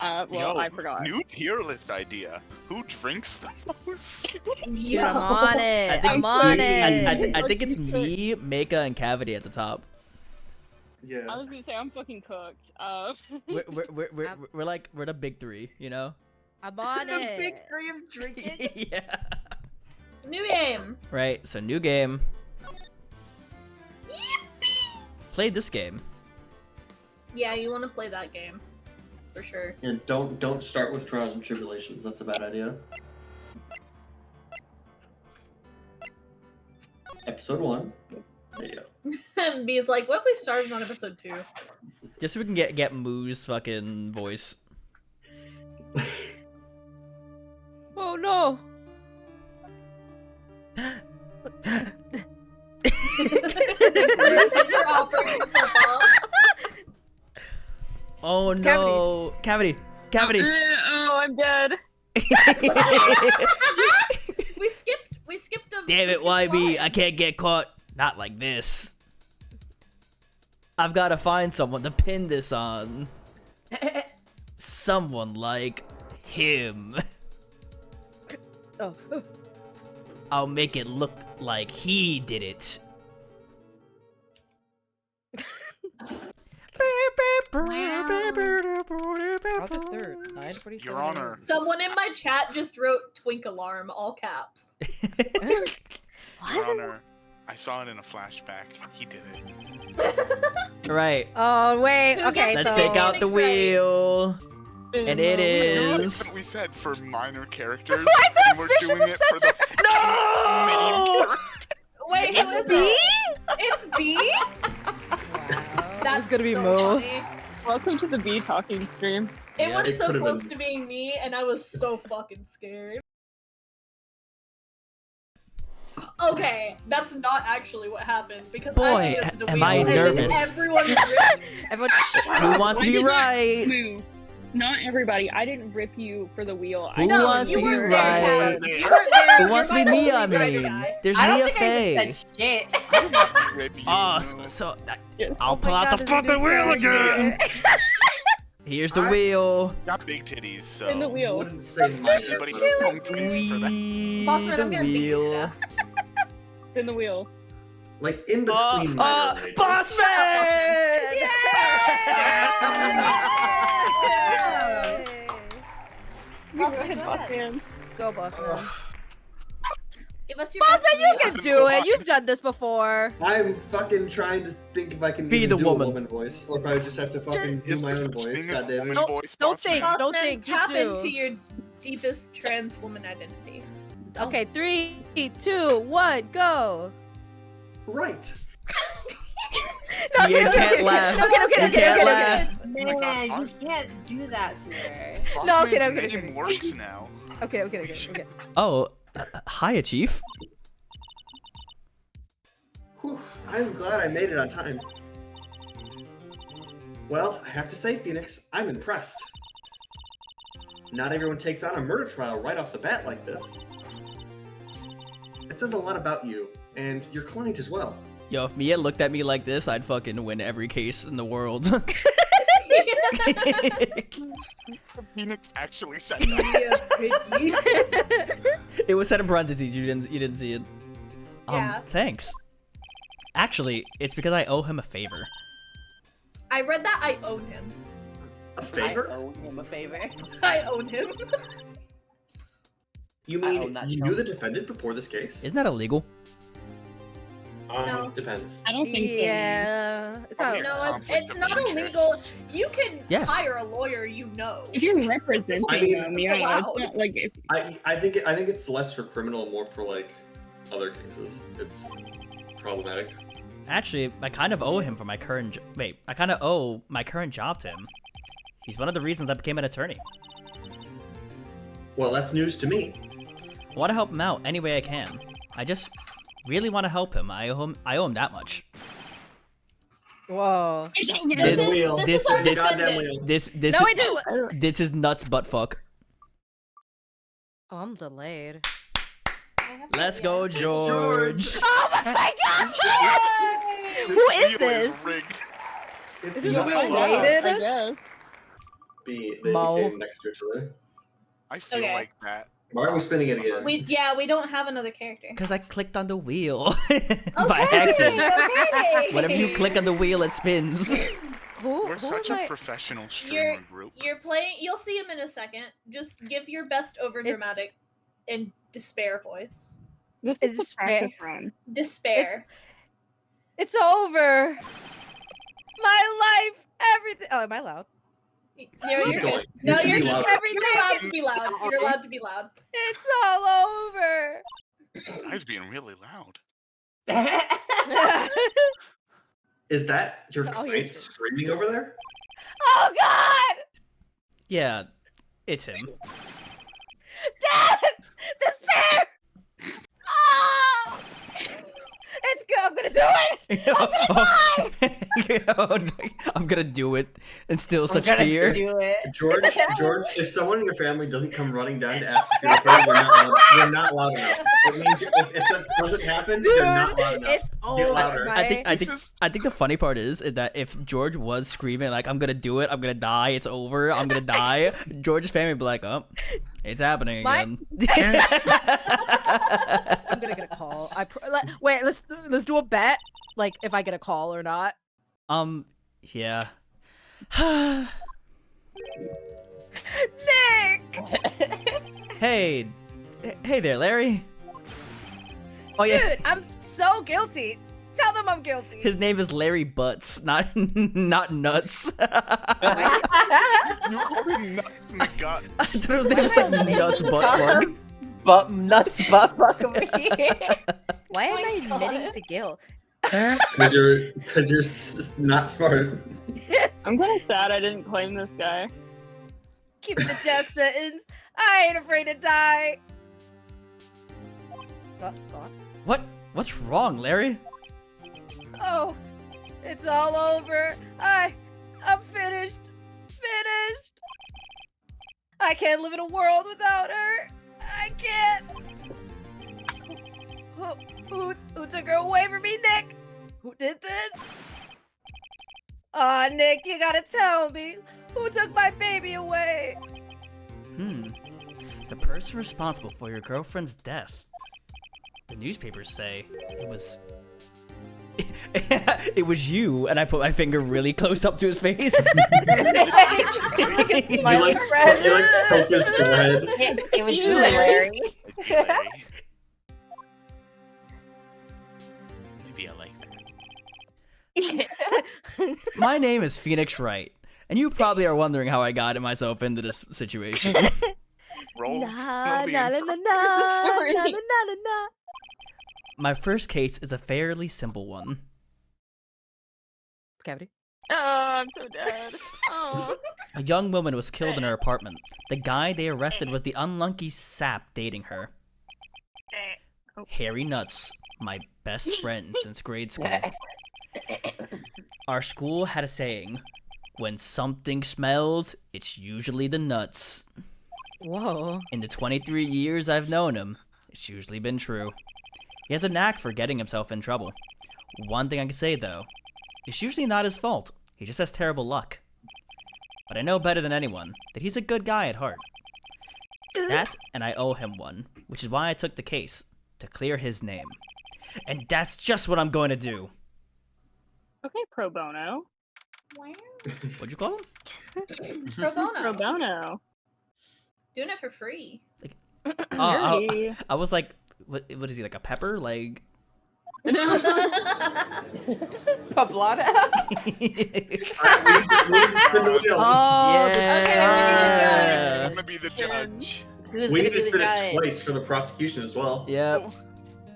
Well, Yo, I forgot. New tier list idea. Who drinks the most? Dude, I'm on it. I'm on it. I think it's me, Mek Kha, and Cavity at the top. Yeah. I was gonna say I'm fucking cooked. We're the big three, you know? I'm on The it. big three of drinking. Yeah. New game. Right, so new game. Play this game. Yeah, you want to play that game, for sure. And don't start with trials and tribulations. That's a bad idea. Episode 1. There you go. And B's like, what if we started on episode 2? Just so we can get Moo's fucking voice. Oh no. Oh no. Cavity. Cavity. Oh, I'm dead. We skipped them. Damn it, why me? I can't get caught. Not like this. I've got to find someone to pin this on. Someone like him. Oh. I'll make it look like he did it. August 3rd, 9:47. Your Honor. Someone in my chat just wrote twink alarm, all caps. Your Honor. I saw it in a flashback. He did it. Right. Oh wait. Okay. Let's so take out the wheel. And it That's is. what we said for minor characters. I said and we're fish in doing the it for the main No! character. Wait, It's who is B? it? It's B? Wow. That's gonna be so Mo. funny. Welcome to the bee talking stream. It Yeah. was It so could've close been- to being me, and I was so fucking scared. Okay, that's not actually what happened because Boy, I suggested a am wheel, I and then nervous. everyone ripped. Everyone. Who wants to I be did not right? move. Not everybody. I didn't rip you for the wheel. Who No, wants you to be weren't there, right? Kevin. You weren't there. Who You're wants to be my me? only I right mean, guy. there's I don't Mia think Faye. I said shit. I did not rip you. Oh, no. so Yes. I'll pull my out God, the is it fucking new wheel character? again. Here's the wheel. Got big titties, so. In the I wheel. wouldn't say minor. Everybody's but- going crazy for that. Bossman, The I'm gonna beat you to wheel. death. In the wheel. Like in between minor. major. Bossman! Go ahead, Bossman. Go, Bossman. Give us your Bossman, best you wheel. can do it. You've done this before. I'm fucking trying to think if I can Be even the do woman. a woman voice, or if I would just have to fucking do Is my there own such voice. thing as God damn woman it. voice, don't Bossman? think. Bossman, think, just tap do. into your deepest trans woman identity. Okay, 3, 2, 1, go. Right. You can't laugh. You can't laugh. Oh my God, Man, you Boss- can't do that to her. No, okay, Bossman's okay, name works now. Okay, okay. Oh, hiya, Chief. Whew, I'm glad I made it on time. Well, I have to say, Phoenix, I'm impressed. Not everyone takes on a murder trial right off the bat like this. It says a lot about you, and your client as well. Yo, if Mia looked at me like this, I'd fucking win every case in the world. Phoenix actually said that. It was said in parentheses. You didn't see it. Yeah. Thanks. Actually, it's because I owe him a favor. I read that. I own him. A favor? owe him a favor. I own him. You I mean own that you show. knew the defendant before this case? Isn't that illegal? No. Depends. I don't think so. Yeah. It's not. Yeah. No, Conflict it's of not interest. illegal. You can Yes. hire a lawyer you know. If you're representing I mean, them, it's yeah, allowed. it's not like if I think it's less for criminal and more for like other cases. It's problematic. Actually, I kind of owe him for my current. I kind of owe my current job to him. He's one of the reasons I became an attorney. Well, that's news to me. I want to help him out any way I can. I just really want to help him. I owe him that much. Whoa. it's over. This- wheel. this- is our this- Goddamn defendant. wheel. This No, I didn't. this is nuts butt fuck. Oh, I'm delayed. Let's go, George. Oh my god! This Who is wheel this? rigged. It's Is this not wheel allowed. weighted? I guess. Mo. became next to each other. I feel Okay. like that. Why are we spinning it again? We don't have another character. Because I clicked on the wheel by Okay, accident. okay. Whenever you click on the wheel, it spins. We're such a professional streamer group. You're playing. You'll see him in a second. Just give your best over dramatic and despair voice. This It's is the despair. practice run. Despair. It's over. My life, everything. Oh, am I loud? No, Keep you're going. good. No, You should you're be just louder. everything. You're allowed to be loud. You're allowed to be loud. It's all over. Guy's being really loud. Is that your Oh, client yes. screaming over there? Oh God! Yeah, it's him. Death! Despair! Oh! It's good. I'm gonna do it. Oh, no. I'm gonna do it and still such gonna fear. do it. George, if someone in your family doesn't come running down to ask if you're okay, you're not loud enough. It means if that doesn't happen, Dude, you're not loud enough. it's over. Get louder. I This think the funny part is that if George was screaming like I'm gonna do it, I'm gonna die, it's over, I'm gonna die, George's family would be like, oh, it's happening again. I'm gonna get a call. Wait, let's do a bet. Like if I get a call or not. Yeah. Nick! Hey there, Larry. Oh yeah. Dude, I'm so guilty. Tell them I'm guilty. His name is Larry Butts, not Nuts. You called him nuts in the gut. I thought his name was like Nuts Butt Plug. But nuts butt fuck over here. Why am Oh I my admitting God. to guilt? Because you're not smart. I'm kind of sad I didn't claim this guy. Give me the death sentence. I ain't afraid to die. Go on. What's wrong, Larry? Oh, it's all over. I'm finished. Finished. I can't live in a world without her. I can't. Who took her away from me, Nick? Who did this? Aw, Nick, you gotta tell me. Who took my baby away? The person responsible for your girlfriend's death. The newspapers say it was... it was you, and I put my finger really close up to his face. You like poke his forehead. It was you, Larry. It's Larry. Maybe I like that. My name is Phoenix Wright, and you probably are wondering how I got myself into this situation. Roll. Na, Roll the na, na, intro. na, na, Sorry. na, na, na, na. My first case is a fairly simple one. Cavity. Oh, I'm so dead. Oh. A young woman was killed in her apartment. The guy they arrested was the unlucky sap dating her. Harry Nuts, my best friend since grade school. Our school had a saying, when something smells, it's usually the nuts. Whoa. In the 23 years I've known him, it's usually been true. He has a knack for getting himself in trouble. One thing I can say though, it's usually not his fault. He just has terrible luck. But I know better than anyone that he's a good guy at heart. That, and I owe him one, which is why I took the case, to clear his name. And that's just what I'm going to do. Okay, pro bono. What'd you call him? Pro bono. Pro bono. Doing it for free. Oh, Yuri. I was like, what is he, like a pepper? Like... Pablada? We need to spin the wheel. Oh, Yeah. I'm gonna be the judge. Who's We gonna need to be the spin it judge? twice for the prosecution as well. Yep.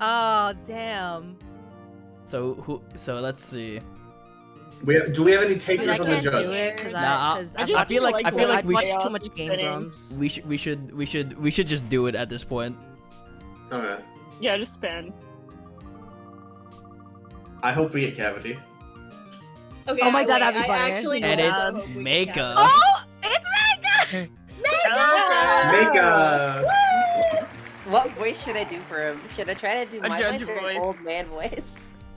Oh, damn. So let's see. Do we have any Dude, takers I on the can't do judge? it because Nah, I feel like we watched should- too much Game Grumps. We should just do it at this point. Okay. Yeah, just spin. I hope we get Cavity. Okay. Oh my God, wait, that'd be I funny. actually And know it's that, but we Mek can Kha. Oh, it's Mega! Make a. What voice should I do for him? Should I try to do A my judge voice or voice. an old man voice?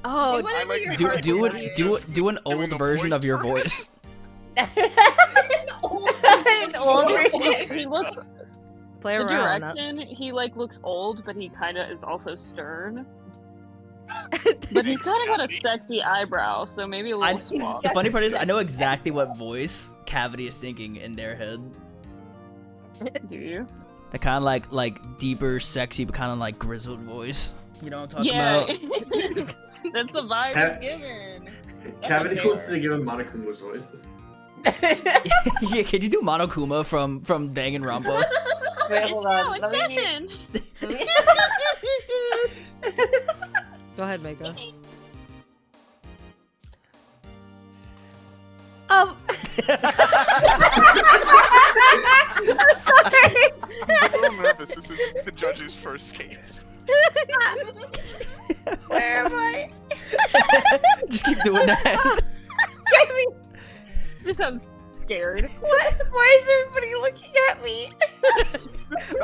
Oh, Do whatever like- your Do heart do desires. it do an Doing old a version voice of your for it. voice. An old version. Older. He looks. Play The around. direction, he like looks old, but he kind of is also stern. But he's kind of got a sexy eyebrow, so maybe a little swap. The funny part is, I know exactly what voice Cavity is thinking in their head. Do you? The kind of like deeper, sexy, but kind of like grizzled voice. You know what I'm talking Yeah. about? That's the vibe Ca- he's given. Cavity unfair. wants to give him Monokuma's voice. Yeah, can you do Monokuma from Danganronpa? Wait, hold on. No, Let it's me. session. Go ahead, Mega. I'm a little nervous. This is the judge's first case. Where am I? Just keep doing that. Just sounds scared. Why is everybody looking at me?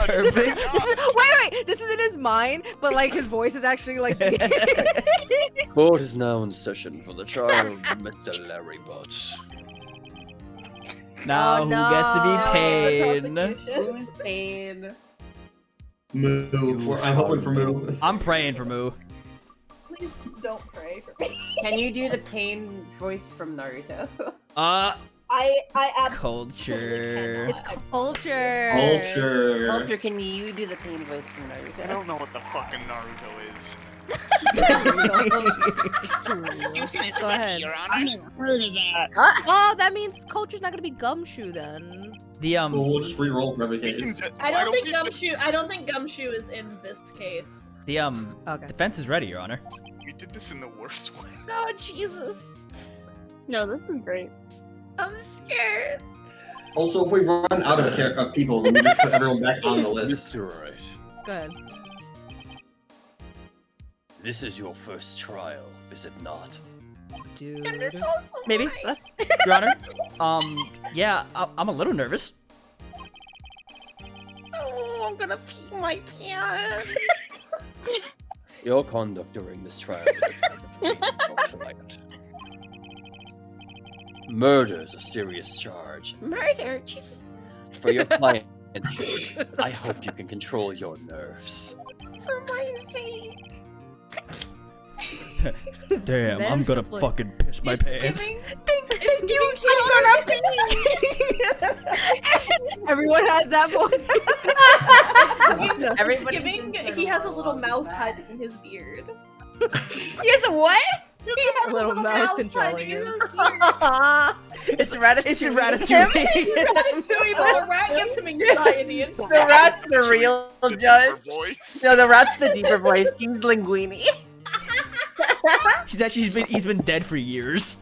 Perfect. Wait. This is in his mind, but like his voice is actually like. Court is now in session for the trial of Mr. Larry Butts. Now Oh, who no. gets to be The Pain? prosecution. Who's Payne? Moo. I'm hoping for Moo. I'm praying for Moo. Please don't pray for me. Can you do the Payne voice from Naruto? I absolutely Culture. It's culture. Culture. Culture, can you do the Payne voice from I Naruto? don't know what the fucking Naruto is. Excuse me, Go ahead. I've never heard of that. Oh, that means culture's not gonna be Gumshoe then. The Well, we'll just re-roll for every case. I don't think we Gumshoe. just- I don't think Gumshoe is in this case. the Okay. defense is ready, Your Honor. We did this in the worst way. Oh, Jesus. No, this is great. I'm scared. Also, if we run out of people, then we just put everyone back on the list. Mr. Wright, Go ahead. this is your first trial, is it not? Dude. And it's also Maybe. mine. Your Honor. Yeah, I'm a little nervous. Oh, I'm gonna pee my pants. Your conduct during this trial is acceptable tonight. Murder is a serious charge. Murder? Jesus. For your client's sake, I hope you can control your nerves. For my sake. Damn, I'm gonna fucking piss my pants. Thank you. Everyone has that voice. Everybody Giving, he has a little mouse hiding in his beard. He has a what? He has A little mouse hiding controlling in him. his beard. It's Ratatouille. It's Ratatouille. Ratatouille, but the rat gives him anxiety and The rat's the real The judge. deeper voice. No, the rat's the deeper voice. He's Linguini. He's been dead for years.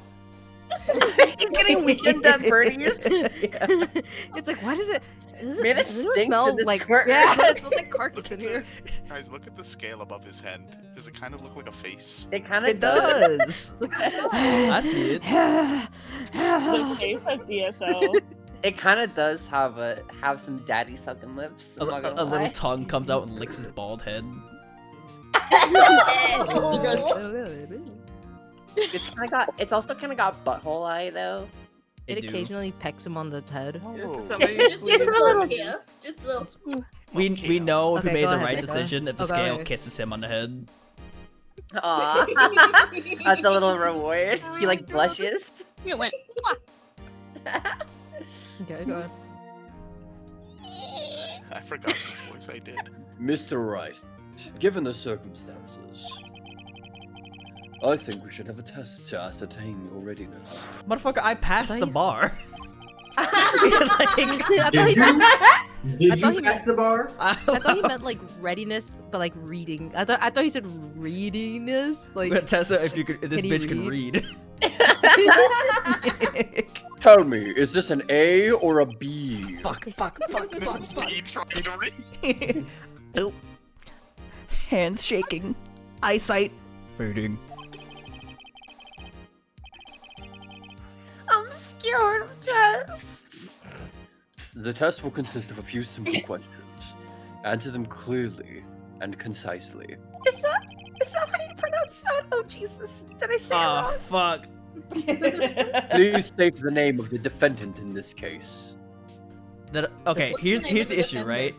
He's getting weekend at Bernie's. It's like, why does it? Does Man, it does anyone stinks smell in this like? court. Yeah, it smells like carcass in here. Guys, look at the scale above his head. Does it kind of look like a face? It kind of It does. I see it. The face has DSO. It kind of does have some daddy sucking lips. A, I'm not gonna a little lie. tongue comes out and licks his bald head. It's also kind of got butthole eye though. It They do. occasionally pecks him on the head. Whoa. Somebody Just just a little kiss. Just a little. We know if we Okay, made go the ahead, right Micah. decision if the Okay. scale kisses him on the head. Aw. That's a little reward. He like blushes. it went. Okay, go ahead. I forgot the voice I did. Mr. Wright, given the circumstances, I think we should have a test to ascertain your readiness. Motherfucker, I passed the Nice. bar. I thought Did he you? I Did thought you he pass the bar? I thought he meant like readiness, but like reading. I thought he said readiness. Like Tessa, if this Can he bitch can read. Tell me, is this an A or a B? Fuck. This is me trying to read. Oh. Hands shaking. Eyesight fading. I'm scared of Jess. The test will consist of a few simple questions. Answer them clearly and concisely. Is that how you pronounce that? Oh Jesus! Did I say it Oh, wrong? fuck. Please state the name of the defendant in this case. Okay, here's the issue, right?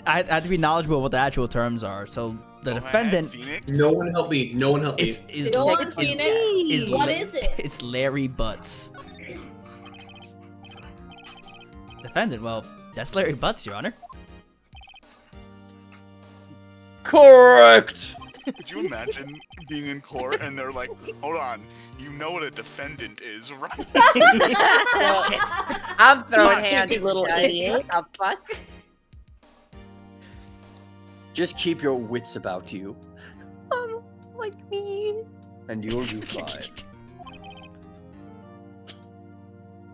I have to be knowledgeable what the actual terms are. So the defendant. Phoenix? No one help me. No one help me. Go on, Phoenix. What is it? It's Larry Butts. Defendant, well, that's Larry Butts, Your Honor. Correct. Could you imagine being in court and they're like, hold on, you know what a defendant is, right? Shit. I'm throwing You hands. stupid little idiot. What the fuck? Just keep your wits about you, Like me. and you'll do fine.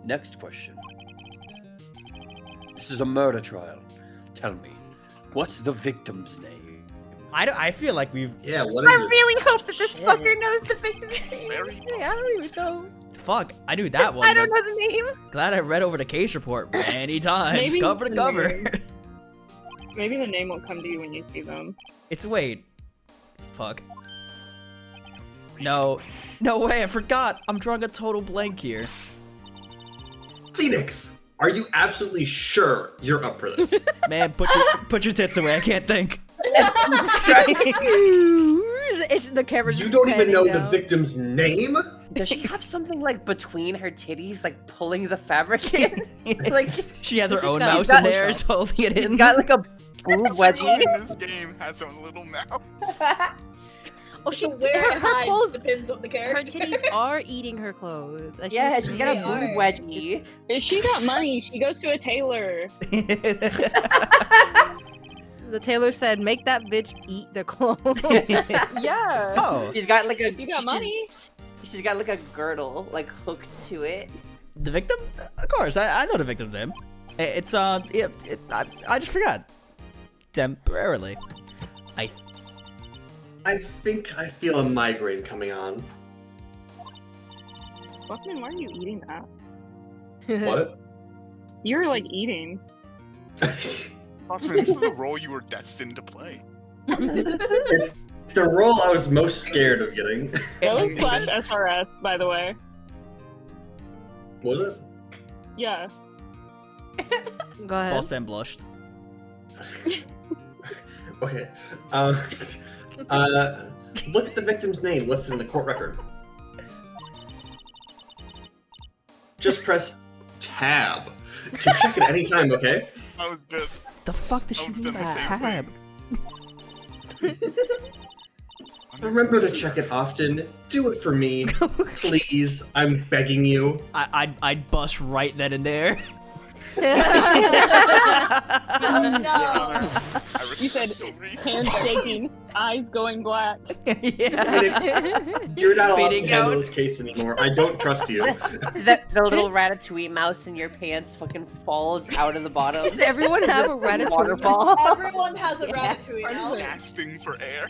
Next question. This is a murder trial. Tell me, what's the victim's name? I feel like we've. Yeah, what is I it? really hope that this fucker knows the victim's name. Larry Hey, I don't even know. Fuck, I knew that one. I don't but know the name. Glad I read over the case report many times, Maybe cover to the cover. name. Maybe the name will come to you when you see them. It's wait. Fuck. No way, I forgot. I'm drawing a total blank here. Phoenix, are you absolutely sure you're up for this? Man, put your tits away. I can't think. It's the camera's You just don't even know panning the down. victim's name? Does she have something like between her titties, like pulling the fabric in? Like She has her own got- mouse she's in got- there, is holding it she's in. got like a boob Everyone wedgie. in this game has a little mouse. Oh, she So where it her hides clothes. depends on the Her character. titties are eating her clothes. I Yeah, should- she's got a They boob are. wedgie. If she got money, she goes to a tailor. The tailor said, "Make that bitch eat the clothes." Yeah. Oh, She's got like a. If you got money. She's got like a girdle, like hooked to it. the victim? Of course, I know the victim's name. It's I just forgot. Temporarily. I think I feel a migraine coming on. Bossman, why are you eating that? What? You're like eating. Bossman, this is a role you were destined to play. It's the role I was most scared of getting. That was Is slash it? SRS, by the way. Was it? Yeah. Go ahead. Bossman blushed. Okay. Look at the victim's name listed in the court record. Just press tab to check at any time, okay? I was good. The fuck does I she would've mean done by the same tab? Remember to check it often. Do it for me. Please. I'm begging you. I'd bust right then and there. Oh, no. I You said so hands shaking, eyes going black. Yeah. You're not allowed Fading to handle out. this case anymore. I don't trust you. The little ratatouille mouse in your pants fucking falls out of the bottom. Does everyone have a Ratatouille? Waterfall. Everyone has a Yeah. ratatouille now. gasping for air.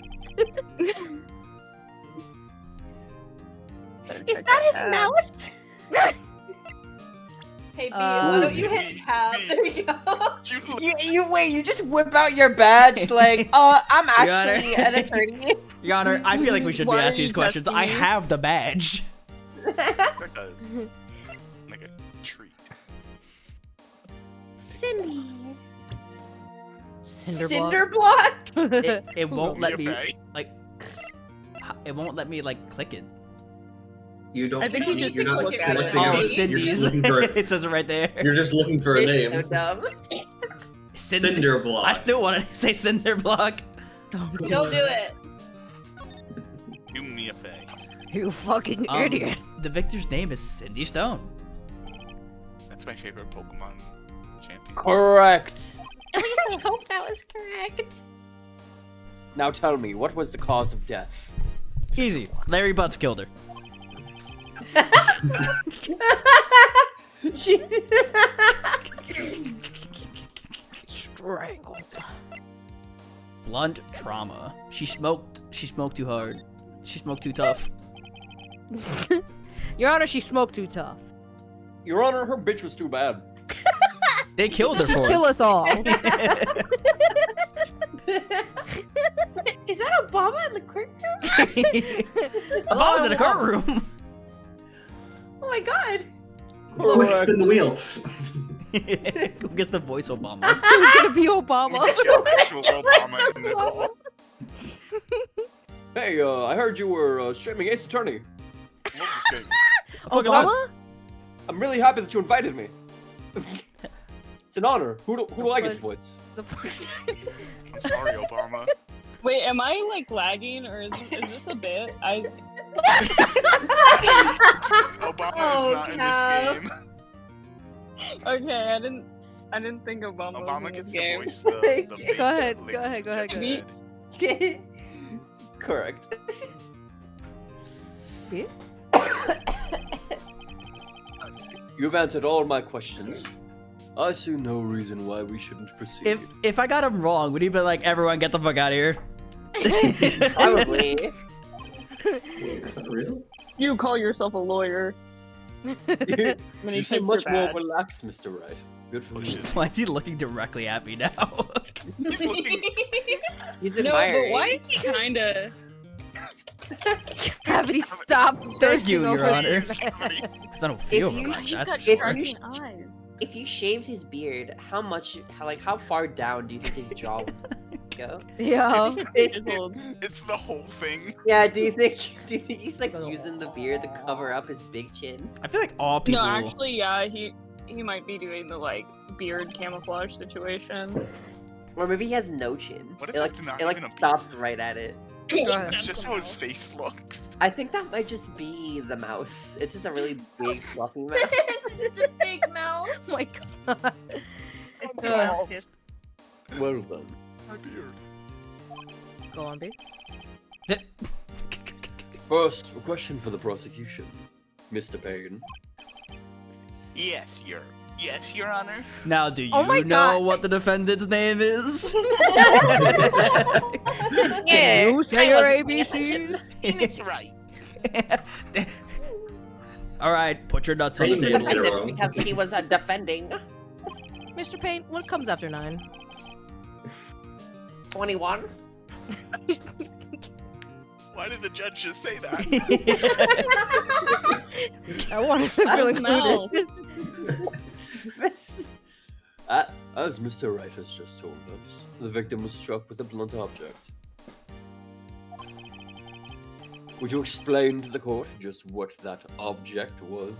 Is that his mouse? Hey, B, Oh. why don't you hit tab? There you go. You wait, you just whip out your badge like, I'm actually an attorney. Your Honor, I feel like we should be Why are asking you these questions. testing I me? have the badge. Like a treat. Cindy. Cinder Cinder block? It won't let me BFA. it won't let me like click it. You don't. I think you just you're not click it. selecting Oh, a name. You're just Cindy's. looking for. It says it right there. You're just looking for a You're name. so dumb. Cinder block. I still want to say cinder block. Don't do it. Do me a pay. You fucking idiot. The victor's name is Cindy Stone. That's my favorite Pokemon champion. Correct. At least I hope that was correct. Now tell me, what was the cause of death? Easy. Larry Butts killed her. She... Strangled. Blunt trauma. She smoked too hard. She smoked too tough. Your Honor, she smoked too tough. Your Honor, her bitch was too bad. They killed her for Kill it. us all. Is that Obama in the courtroom? Obama's in the courtroom. Oh my god. Quick, spin the wheel. Who gets the voice Obama? Who's gonna be Obama? We just get actual Obama in it all. Hey, I heard you were streaming Ace Attorney. Love this game. Obama? I'm really happy that you invited me. It's an honor. Who do I get to voice? I'm sorry, Obama. Wait, am I like lagging or is this a bit? Obama is not in this game. Okay, I didn't think Obama was Obama in gets this game. to voice the big Go ahead, that go links ahead, to go ahead, Judge's go head. ahead. Correct. Me? You've answered all my questions. I see no reason why we shouldn't proceed. If I got him wrong, would he be like, everyone get the fuck out of here? Probably. Wait, that's not real? You call yourself a lawyer. you When you seem take much your more badge. relaxed, Mr. Wright. Good for Oh, you. shit. Why is he looking directly at me now? He's looking. He's No, admiring. but why is he kinda... Gravity, stop. Thank you, thirsting Your over Honor. this. Because I don't feel you- relaxed, He's that's got for sure. sharping eyes. If you shaved his beard, how far down do you think his jaw would go? Yo. Chiseled. It's the whole thing. Yeah, do you think he's like using the beard to cover up his big chin? I feel like all people... No, actually, yeah, he might be doing the like beard camouflage situation. Or maybe he has no chin. What if it like it's not it like even a stops right at it. Go ahead. That's just how his face looks. I think that might just be the mouse. It's just a really big fluffy mouse. it's a big mouse. Oh my god. It's Uh, Well then. My beard. Go on, B. First, a question for the prosecution. Mr. Payne. Yes, Your Honor. Now, do you Oh my know God. what the defendant's name is? Yeah, You say your ABCs. Phoenix Wright. All right, put your nuts on the Payne He's didn't table. get it defendant wrong. because he was defending. Mr. Payne, what comes after 9? 21. Why did the judge just say that? I wanted to feel included. As Mr. Wright has just told us, the victim was struck with a blunt object. Would you explain to the court just what that object was?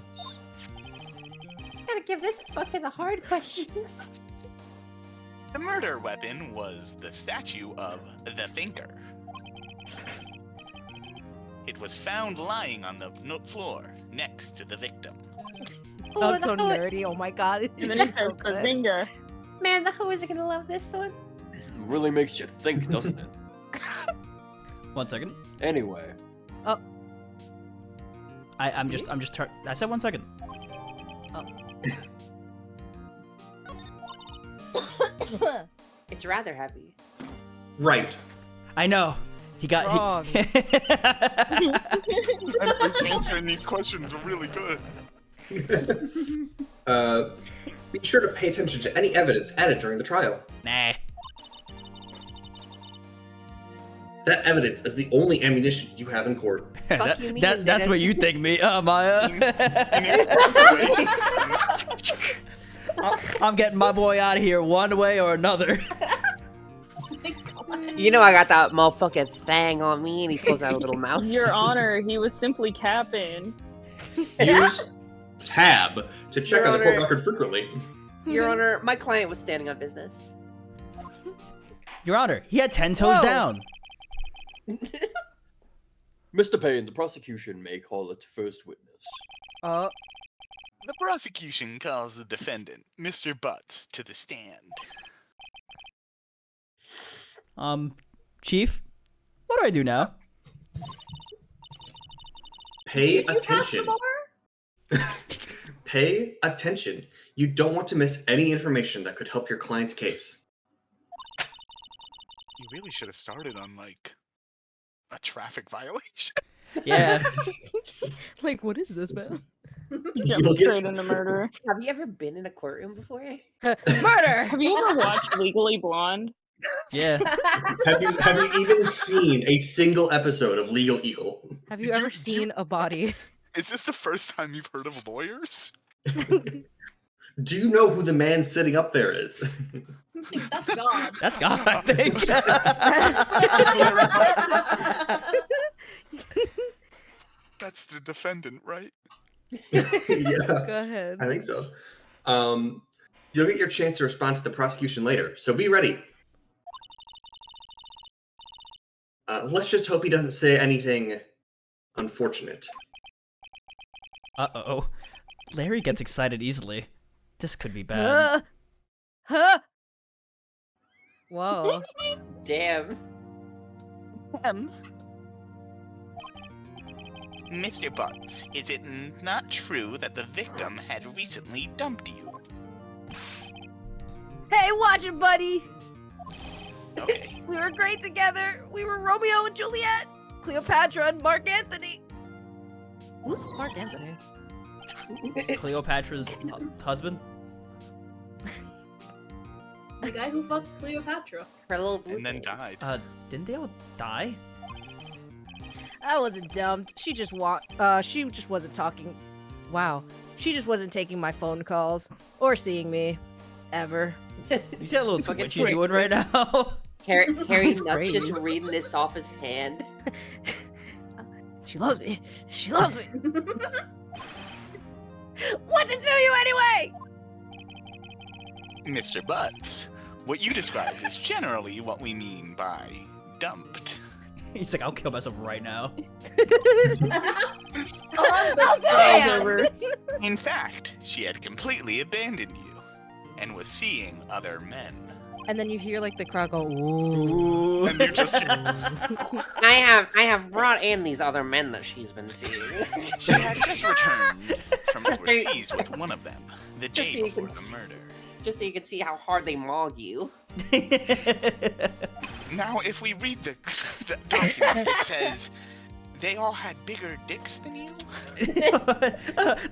Gotta give this fucking the hard questions. The murder weapon was the statue of the Thinker. It was found lying on the floor next to the victim. Oh, that's so nerdy. Oh my god. And then he It's so says good. Bazinga. Man, the hoes are gonna love this one. Really makes you think, doesn't it? 1 second. Anyway, I'm just I said 1 second. It's rather heavy. Right. I know. He got. Wrong. And his answering these questions are really good. Be sure to pay attention to any evidence added during the trial. Nah. That evidence is the only ammunition you have in court. Fuck you, mean, That's nigga. what you think, me, Maya. And it's I'm getting my boy out of here one way or another. You know I got that motherfucking thing on me, and he pulls out a little mouse. Your Honor, he was simply capping. Use tab to check Your on the court Honor. record frequently. Your Honor, my client was standing on business. Your Honor, he had 10 toes Whoa. down. Mr. Payne, the prosecution may call its first witness. The prosecution calls the defendant, Mr. Butts, to the stand. Chief, what do I do now? Pay Did you pass the attention. bar? Pay attention. You don't want to miss any information that could help your client's case. You really should have started on, like, a traffic violation. Yeah. Like, what is this, man? Jump You'll straight get, into murder. Have you ever been in a courtroom before? Murder! Have you ever watched Legally Blonde? Yeah. have you even seen a single episode of Legal Eagle? Have you ever seen a body? Is this the first time you've heard of lawyers? Do you know who the man sitting up there is? I think that's God. That's God, I think. That's the defendant, right? Yeah, Go ahead. I think so. You'll get your chance to respond to the prosecution later, so be ready. Let's just hope he doesn't say anything unfortunate. Uh-oh. Larry gets excited easily. This could be bad. Huh? Whoa. Damn. Mr. Butts, is it not true that the victim had recently dumped you? Hey, watch it, buddy. Okay. We were great together. We were Romeo and Juliet, Cleopatra and Mark Anthony. Who's Mark Anthony? Cleopatra's husband? The guy who fucked Cleopatra. Her little And then died. Didn't they all die? I wasn't dumped. She just wasn't talking. Wow. She just wasn't taking my phone calls or seeing me ever. You see that little Fucking twitch he's doing right now? Harry's nuts crazy. just reading this off his hand. She loves me. She loves me. What's it to you anyway? Mr. Butts, what you described is generally what we mean by dumped. He's like, I'll kill myself right now. I'll say it. In fact, she had completely abandoned you and was seeing other men. And then you hear like the crowd go, ooh. And you're just I have brought in these other men that she's been seeing. She had just returned from overseas with one of them, the Just so day you before can the murder. Just so you can see how hard they maul you. Now, if we read the document, it says they all had bigger dicks than you.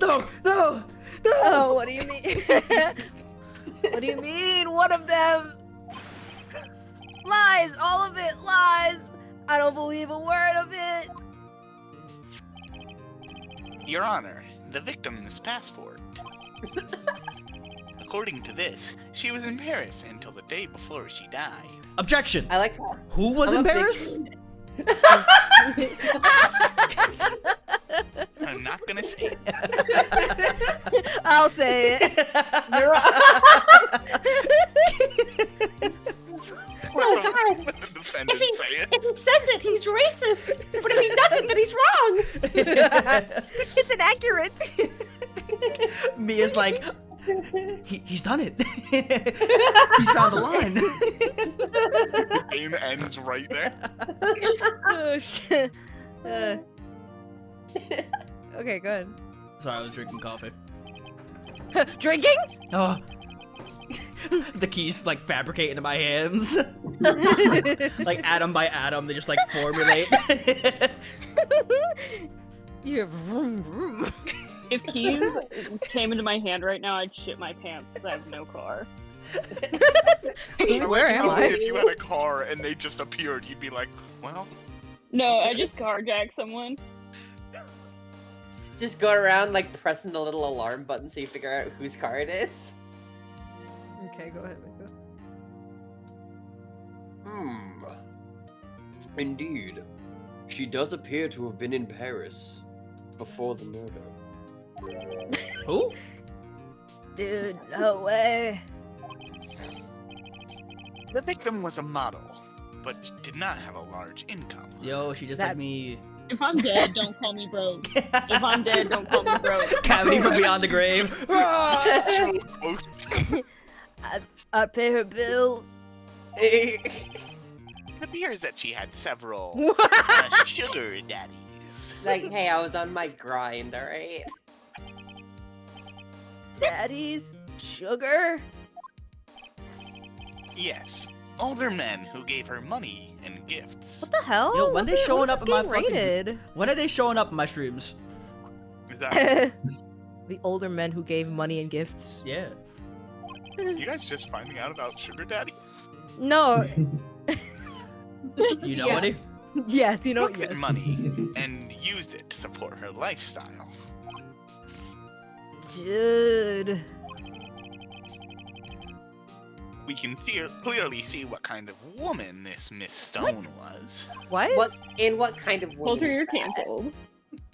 No! Oh, what do you mean? What do you mean? One of them? Lies! All of it lies! I don't believe a word of it! Your Honor, the victim's passport. According to this, she was in Paris until the day before she died. Objection! I like that. Who was in Paris? I'm not gonna say it. I'll say it. Let the defendant say it. If he says it, he's racist. But if he doesn't, then he's wrong. It's inaccurate. Mia's like, he's done it. He's found the line. The game ends right there. Oh shit. Okay, good. Sorry, I was drinking coffee. Drinking? Oh. The keys like fabricate into my hands. Like atom by atom, they just like formulate. You're vroom vroom. If keys came into my hand right now, I'd shit my pants because I have no car. Where am I? If you had a car and they just appeared, you'd be like, well. No, I just carjacked someone. Just go around like pressing the little alarm button so you figure out whose car it is. Okay, go ahead, Miko. Indeed. She does appear to have been in Paris before the murder. Who? Dude, no way. The victim was a model, but did not have a large income. Yo, she just like me. If I'm dead, don't call me broke. If I'm dead, don't call me broke. Cavity from beyond the grave. I'd pay her bills. It appears that she had several sugar daddies. Like, hey, I was on my grind, alright? Daddies? Sugar? Yes, older men who gave her money and gifts. What the hell? Yo, when they showing up in my fucking fucking- rated? When are they showing up in my streams? Is that, The older men who gave money and gifts. Yeah. you guys just finding out about sugar daddies? No. You know any? Yes, you know. Took the money and used it to support her lifestyle. Dude. We can clearly see what kind of woman this Miss Stone was. What? What kind of Told her woman? you're is that? canceled.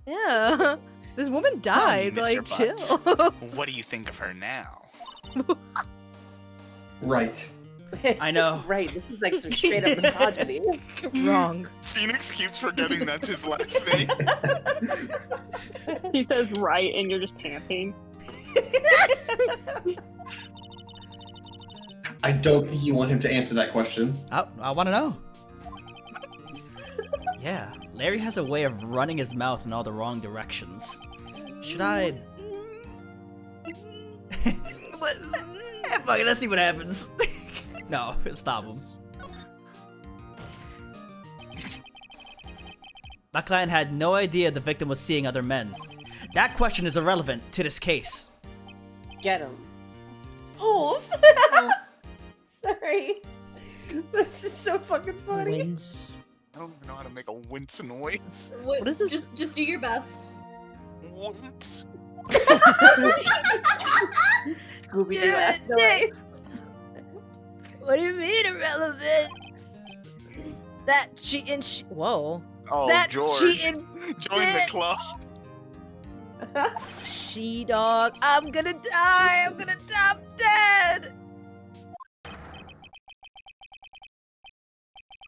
Yeah. This woman died. Mr. Like, Butts. chill. What do you think of her now? Right. I know. Right, this is like some straight up misogyny. Wrong. Phoenix keeps forgetting that's his last name. He says right, and you're just panting. I don't think you want him to answer that question. I want to know. Yeah, Larry has a way of running his mouth in all the wrong directions. Should I? Fuck it, let's see what happens. No, stop him. My client had no idea the victim was seeing other men. That question is irrelevant to this case. Get him. Oh. Sorry. This is so fucking funny. Wins. I don't even know how to make a wince noise. What is this? Just do your best. Wince. Scooby-Doo ass noise. What do you mean irrelevant? That cheating whoa. Oh, That George. cheating Join the bitch. club. She-dog. I'm gonna die. I'm gonna die. I'm dead.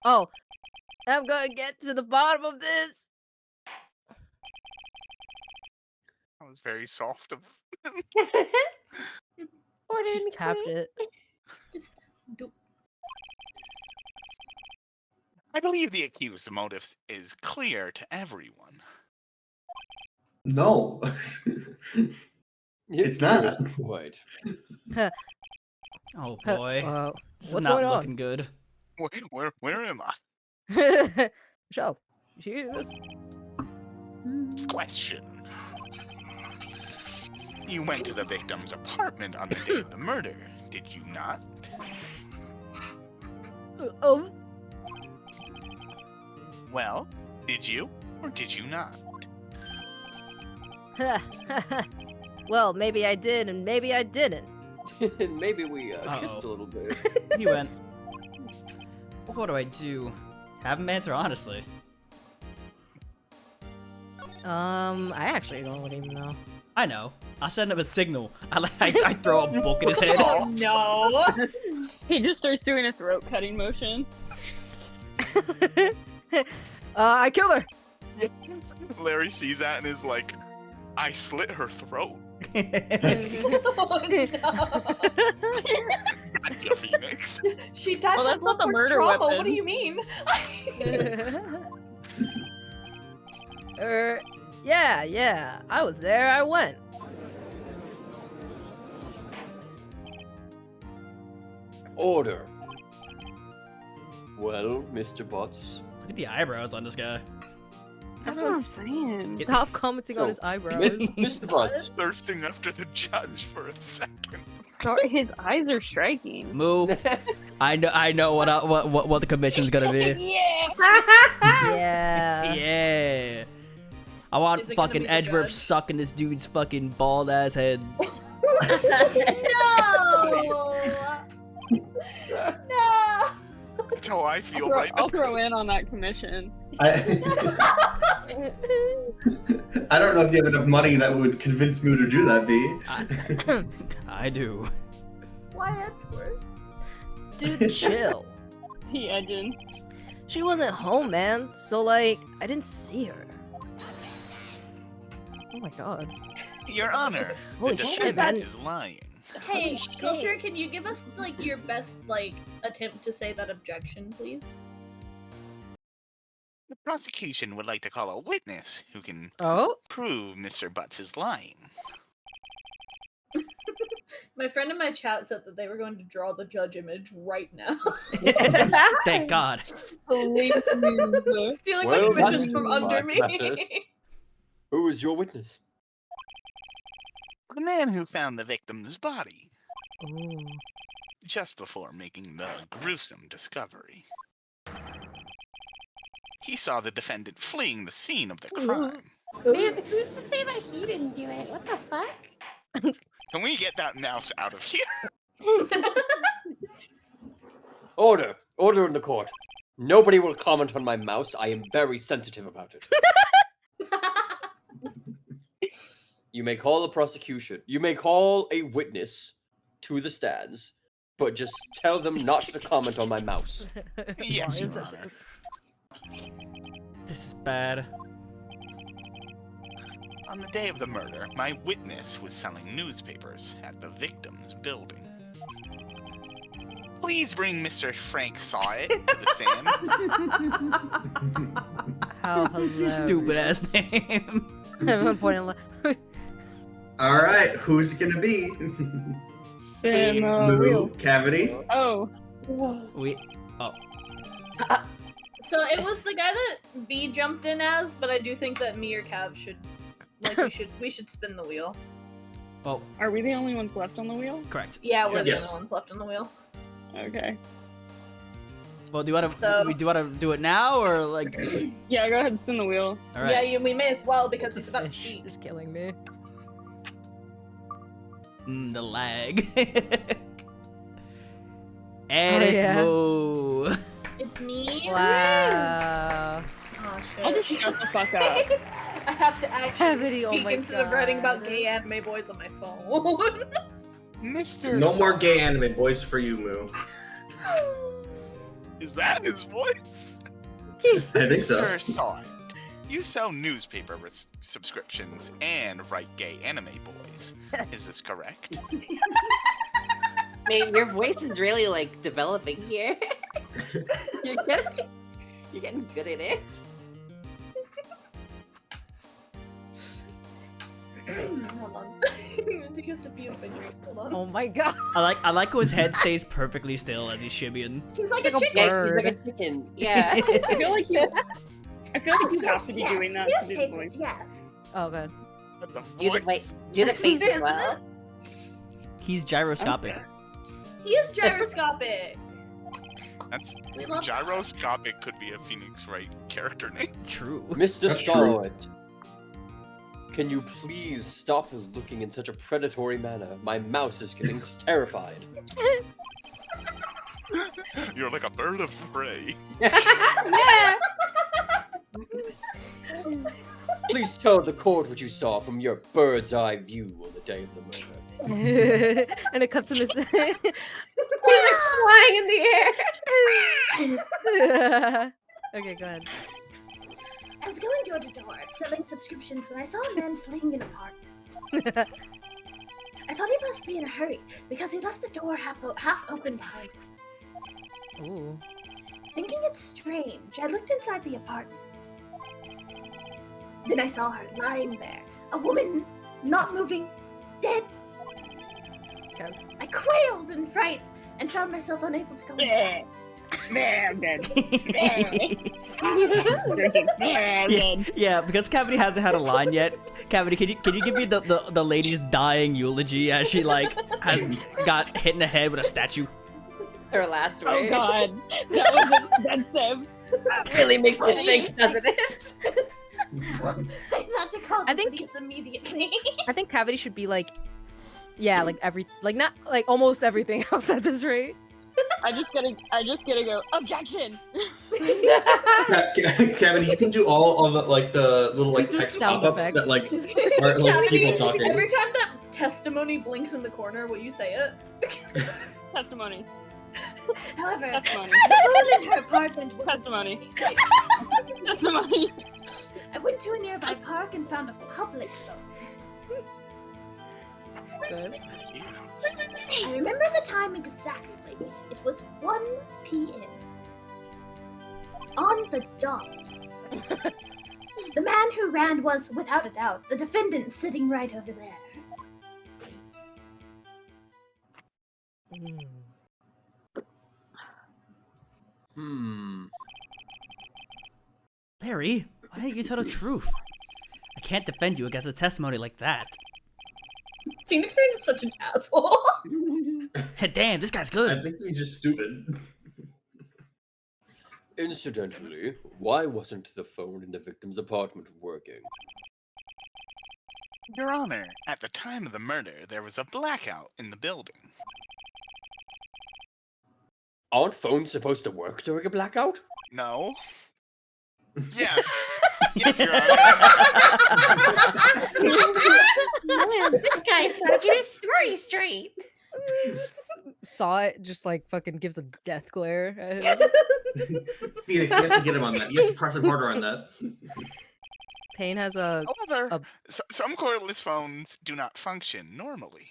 Oh. I'm gonna get to the bottom of this. That was very soft of. Just tapped it. Just do. I believe the accused's motive is clear to everyone. No. It's not. Wait. Oh boy, this is What's not going on? looking good. Where am I? Michelle, cheers. Question. You went to the victim's apartment on the day of the murder, did you not? Oh. Well, did you or did you not? Well, maybe I did and maybe I didn't. Maybe we kissed Uh-oh. a little bit. He went. What do I do? Have him answer honestly. I actually don't even know. I know. I send him a signal. I throw a book in his head. Oh no! He just starts doing a throat cutting motion. I killed her. Larry sees that and is like, I slit her throat. Oh, no. Got you, Phoenix. She died Well, from that's not the blood murder trauma. weapon. What do you mean? Yeah, I was there, I went. Order. Well, Mr. Butts. Look at the eyebrows on this guy. That's what I'm saying. Stop commenting on his eyebrows. Mr. Butts. Thirsting after the judge for a second. Sorry, his eyes are striking. Moo. I know what the commission's gonna be. Yeah. Yeah. I want Is it gonna fucking be the Edgeworth judge? sucking this dude's fucking bald ass head. No! That's how I feel I'll right I'll throw in on that commission. I don't know if you have enough money that would convince me to do that, B. I do. Why Edgeworth? Dude, chill. He edging. She wasn't home, man. So, like, I didn't see her. Oh my god. Your Honor, Holy the shit, defendant man. is lying. Hey, Culture, can you give us like your best attempt to say that objection, please? The prosecution would like to call a witness who can Oh? prove Mr. Butts is lying. My friend in my chat said that they were going to draw the judge image right now. Thank God. Please. Stealing Well, my commissions that's from under me. matters. Who is your witness? The man who found the victim's body Ooh. just before making the gruesome discovery. He saw the defendant fleeing the scene of the crime. Man, who's to say that he didn't do it? What the fuck? Can we get that mouse out of here? Order! Order in the court. Nobody will comment on my mouse. I am very sensitive about it. You may call the prosecution. You may call a witness to the stands, but just tell them not to comment on my mouse. Yes, Your Honor. This is bad. On the day of the murder, my witness was selling newspapers at the victim's building. Please bring Mr. Frank Sahwit to the stand. How hilarious. Stupid ass name. Everyone pointing All right, who's gonna be? Spin the Moo, wheel. Cavity. Oh. So it was the guy that B jumped in as, but I do think that me or Cav should, we should spin the wheel. Oh, Are we the only ones left on the wheel? correct. Yeah, we're the Yes. only ones left on the wheel. Okay. Well, do you want to So- do it now or like? Yeah, go ahead and spin the wheel. All right. Yeah, we may as well because it's about to Fish speak. is killing me. The lag. And it's yeah. Moo. It's me. Wow. Oh shit. I'll just shut the fuck up. I have to actually Cavity, oh speak my instead of writing about God. gay anime boys on my phone. Mr. No more Sahwit. gay anime boys for you, Moo. Is that his voice? I think so. Mr. Sahwit, you sell newspaper subscriptions and write gay anime boys. Is this correct? Man, your voice is really like developing here. you're getting good at it. Hold on. I'm gonna take a sip of my drink. Hold on. Oh my god. I like how his head stays perfectly still as he's shimmying. He's like It's a like a chicken. Yeah, he's like a Bird. chicken. Yeah. I feel like you Oh, have to be doing that to do the newspapers, voice. yes. Oh god. But the do the voice. do the face as Isn't well. it? He's gyroscopic. Okay. He is gyroscopic. That's We love gyroscopic. Could be a Phoenix Wright character name. True. Mr. That's true. Sahwit, can you please stop looking in such a predatory manner? My mouse is getting terrified. You're like a bird of prey. Yeah. Please tell the court what you saw from your bird's eye view on the day of the murder. And it cuts him his. He's like flying in the air. Okay, go ahead. I was going door to door selling subscriptions when I saw a man fleeing an apartment. I thought he must be in a hurry because he left the door half open behind him. Ooh. Thinking it's strange, I looked inside the apartment. Then I saw her lying there, a woman, not moving, dead. Okay. I quailed in fright and found myself unable to go inside. I'm dead. I'm dead. Yeah, because Cavity hasn't had a line yet. Cavity, can you give me the lady's dying eulogy as she like has got hit in the head with a statue? Her last Oh word. god. That was expensive. That really makes me think, doesn't it? I had to call I the think- police immediately. I think Cavity should be like, yeah, like not like almost everything else at this rate. I just gotta go. Objection. Kevin, you can do all of the the little Please do text sound pop-ups that effects. are like Cavity, people talking. Every time that testimony blinks in the corner, will you say it? Testimony. However, Testimony. the phone in her apartment was Testimony. Testimony. I went to a nearby park and found a public phone. Good. I remember the time exactly. It was 1 p.m. On the dot. The man who ran was, without a doubt, the defendant sitting right over there. Larry, why didn't you tell the truth? I can't defend you against a testimony like that. Phoenix Wright is such an asshole. Damn, this guy's I good. think he's just stupid. Incidentally, why wasn't the phone in the victim's apartment working? Your Honor, at the time of the murder, there was a blackout in the building. Aren't phones supposed to work during a blackout? No. Yes. Yes, Your Man, this guy's gotta get his story straight. Saw it, just like fucking gives a death glare at him. Phoenix, you have to get him on that. You have to press him harder on that. Payne has a However, some cordless phones do not function normally.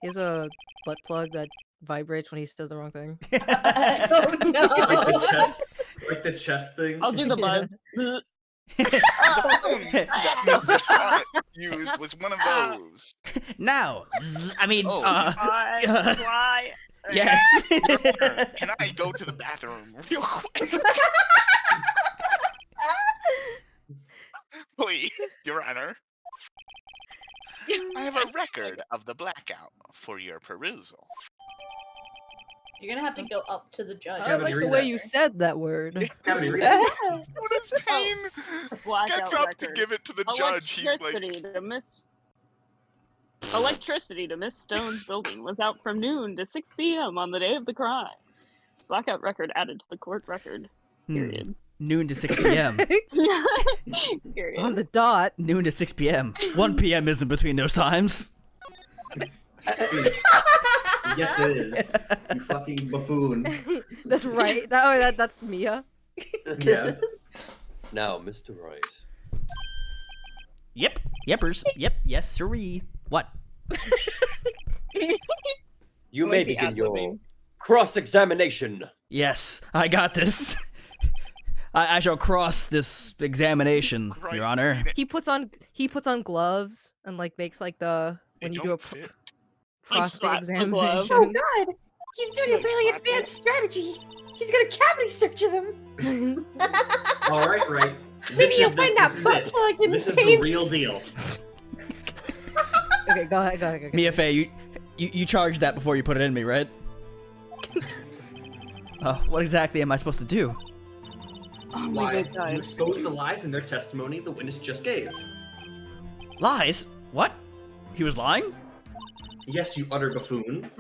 he has a butt plug that vibrates when he says the wrong thing. Oh no! Like the chest thing. I'll do the buzz. The phone that Mr. Sahwit used was one of those. Now, Why? yes. Can I go to the bathroom real quick? Please, Your Honor. I have a record of the blackout for your perusal. You're gonna have to go up to the judge. I Kevin, like you the read way that. you said that word. Kevin, you read that? What is Payne? Blackout Gets up to record. give it to the judge. He's like, Electricity to Miss Stone's building was out from noon to 6 p.m. on the day of the crime. Blackout record added to the court record. Period. Noon to 6 p.m. Period. On the dot. Noon to 6 p.m. 1 p.m. isn't between those times. Yes, it is. You fucking buffoon. That's right. That's Mia. Yeah. Now, Mr. Wright. Yep. Yepers. Yep. Yes, sirree. What? You Like may the begin your ad-libbing. cross-examination. Yes, I got this. I shall cross this examination, Christ, Your Honor. He puts on gloves and like makes like the when they you do don't a fit. prostate slaps the glove. Oh examination. god, he's doing a really advanced strategy. He's gonna cavity search them. All right, right. Maybe you'll find out this is butt it. plug in This is the Payne's. real deal. Okay, go ahead. Mia Fey, you charged that before you put it in me, right? What exactly am I supposed to do? Oh my Why? god, You guys. exposed the lies in their testimony the witness just gave. Lies? What? He was lying? Yes, you utter buffoon.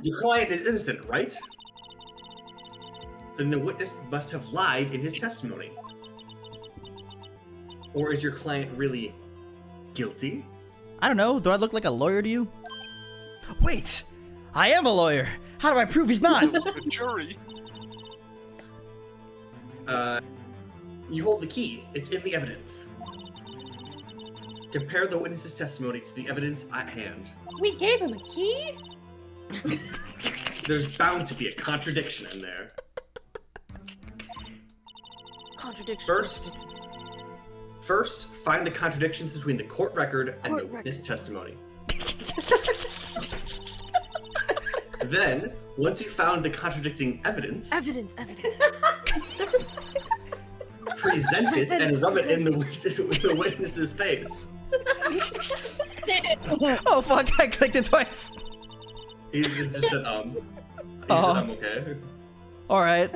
Your client is innocent, right? Then the witness must have lied in his testimony. Or is your client really guilty? I don't know. Do I look like a lawyer to you? Wait! I am a lawyer! How do I prove he's not? It's the jury. You hold the key. It's in the evidence. Compare the witness's testimony to the evidence at hand. We gave him a key? There's bound to be a contradiction in there. Contradiction. First, find the contradictions between the court record and Court the witness record. testimony. Then, once you found the contradicting evidence, Evidence. present it and rub it in the witness's face. Oh fuck, I clicked it twice. He just said, He said, I'm okay. Alright.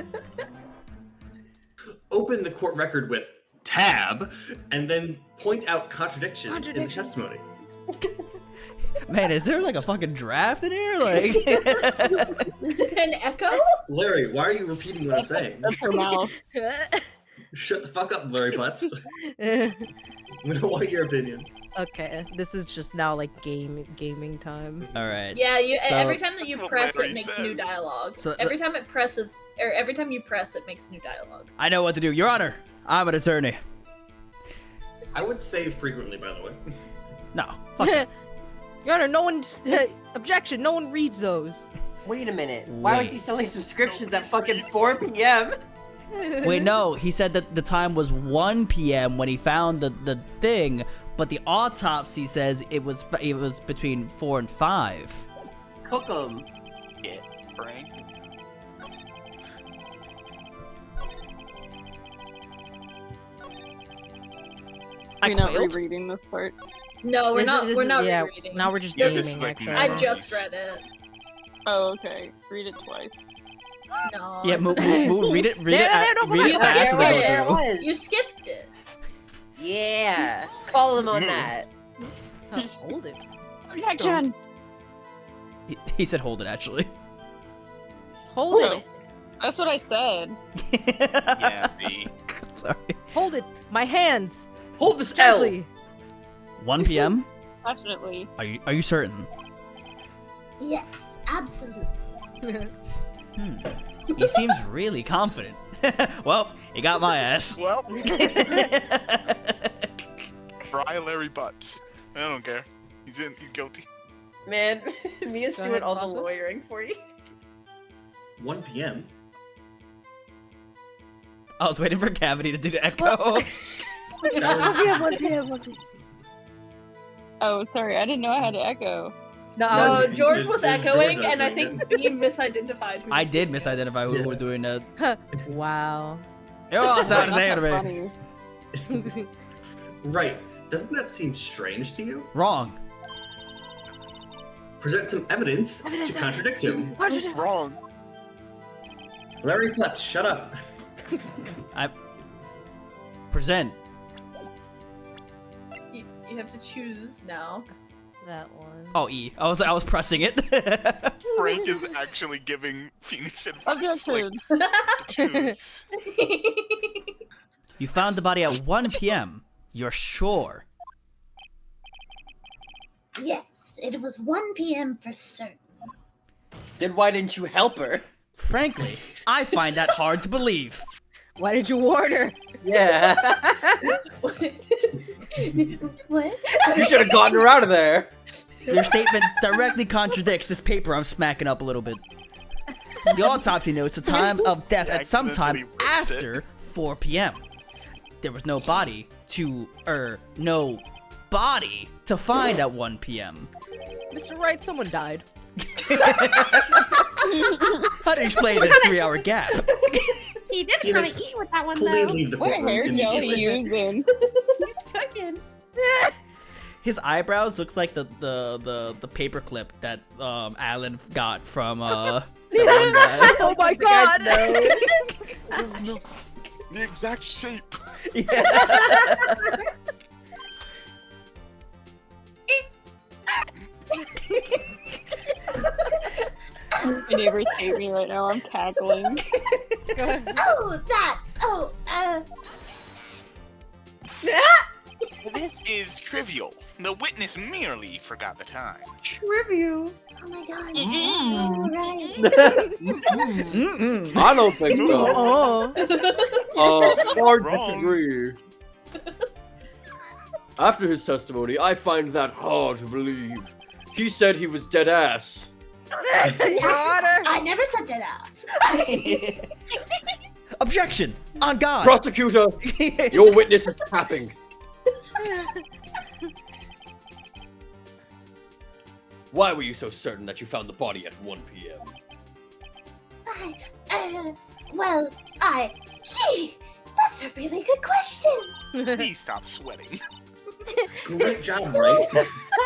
Open the court record with tab, and then point out contradictions in the Contradictions. testimony. Man, is there like a fucking draft in here? Like An echo? Larry, why are you repeating what I'm saying? That's her mouth. Shut the fuck up, Larry Butts. We don't want your opinion. Okay, this is just now like gaming time. Alright. Yeah, So- every time that you That's what press, Larry it makes says. new dialogue. So- every time it presses, or every time you press, it makes new dialogue. I know what to do. Your Honor, I'm an attorney. I would save frequently, by the way. No. Fuck it. Your Honor, no one objection. No one reads those. Wait a minute. Why was he Wait. selling subscriptions at fucking 4 p.m.? Wait, no. He said that the time was 1 p.m. when he found the thing, but the autopsy says it was between 4 and 5. Cook 'em. Yeah, right? I We're not quailed. rereading this part. No, we're not. We're not yeah, rereading. now we're just Yeah, gaming, this is like actually. I memories. just read it. Oh, okay. Read it twice. No. Yeah, it's- read it. Read There, it. no, Read it you fast skipped as I it. go through. was. You skipped it. Yeah. Call him on Mhm. that. Just hold it. Objection! He said hold it, actually. Hold it. That's what I said. Yeah, B. Sorry. Hold it. My hands. Hold this L. Gently. 1 p.m. Definitely. Are you certain? Yes, absolutely. He seems really confident. Well, he got my ass. Well, Fry Larry Butts. I don't care. He's guilty. Man, Mia's Go doing ahead, all the Bossman. lawyering for you. 1 p.m. I was waiting for Cavity to do the echo. 1 p.m. Oh, sorry. I didn't know I had to echo. No, No, I George George was George echoing, was and I doing think he misidentified who I was did doing it. misidentify who were doing that. was. Wow. It all sounded the That's same not to me. funny. Right. Doesn't that seem strange to you? Wrong. Present some evidence to contradict him. Wrong. Larry Butts, shut up. I present. You have to choose now. That one. Oh, E. I was pressing it. Frank is actually giving Phoenix advice. Like, Objection. to choose. You found the body at 1 p.m. You're sure? Yes, it was 1 p.m. for certain. Then why didn't you help her? Frankly, I find that hard to believe. Why did you warn her? Yeah. What? You should have gotten her out of there. Your statement directly contradicts this paper I'm smacking up a little bit. The autopsy notes a time of death at some time Accidentally rips it. after 4 p.m. There was no body to find at 1 p.m. Mr. Wright, someone died. How do you explain this 3-hour gap? He did He kind of looks- eat with that one, Please though. leave the What hair courtroom gel are immediately. you using? He's cooking. His eyebrows looks like the paper clip that Alan got from that one guy. Oh my god! No. The exact shape. Yeah. My neighbors hate me right now. I'm cackling. Oh, that! Oh, This is trivial. The witness merely forgot the time. Trivial. oh my god. Mm-mm. Alright. Mm-mm. I don't think so. Oh. Hard Wrong. disagree. After his testimony, I find that hard to believe. He said he was dead ass. Your Honor! I never said that ass. Objection! On God! Prosecutor, your witness is tapping. Why were you so certain that you found the body at 1 p.m.? Gee, that's a really good question. Please stop sweating. Great job, Wright.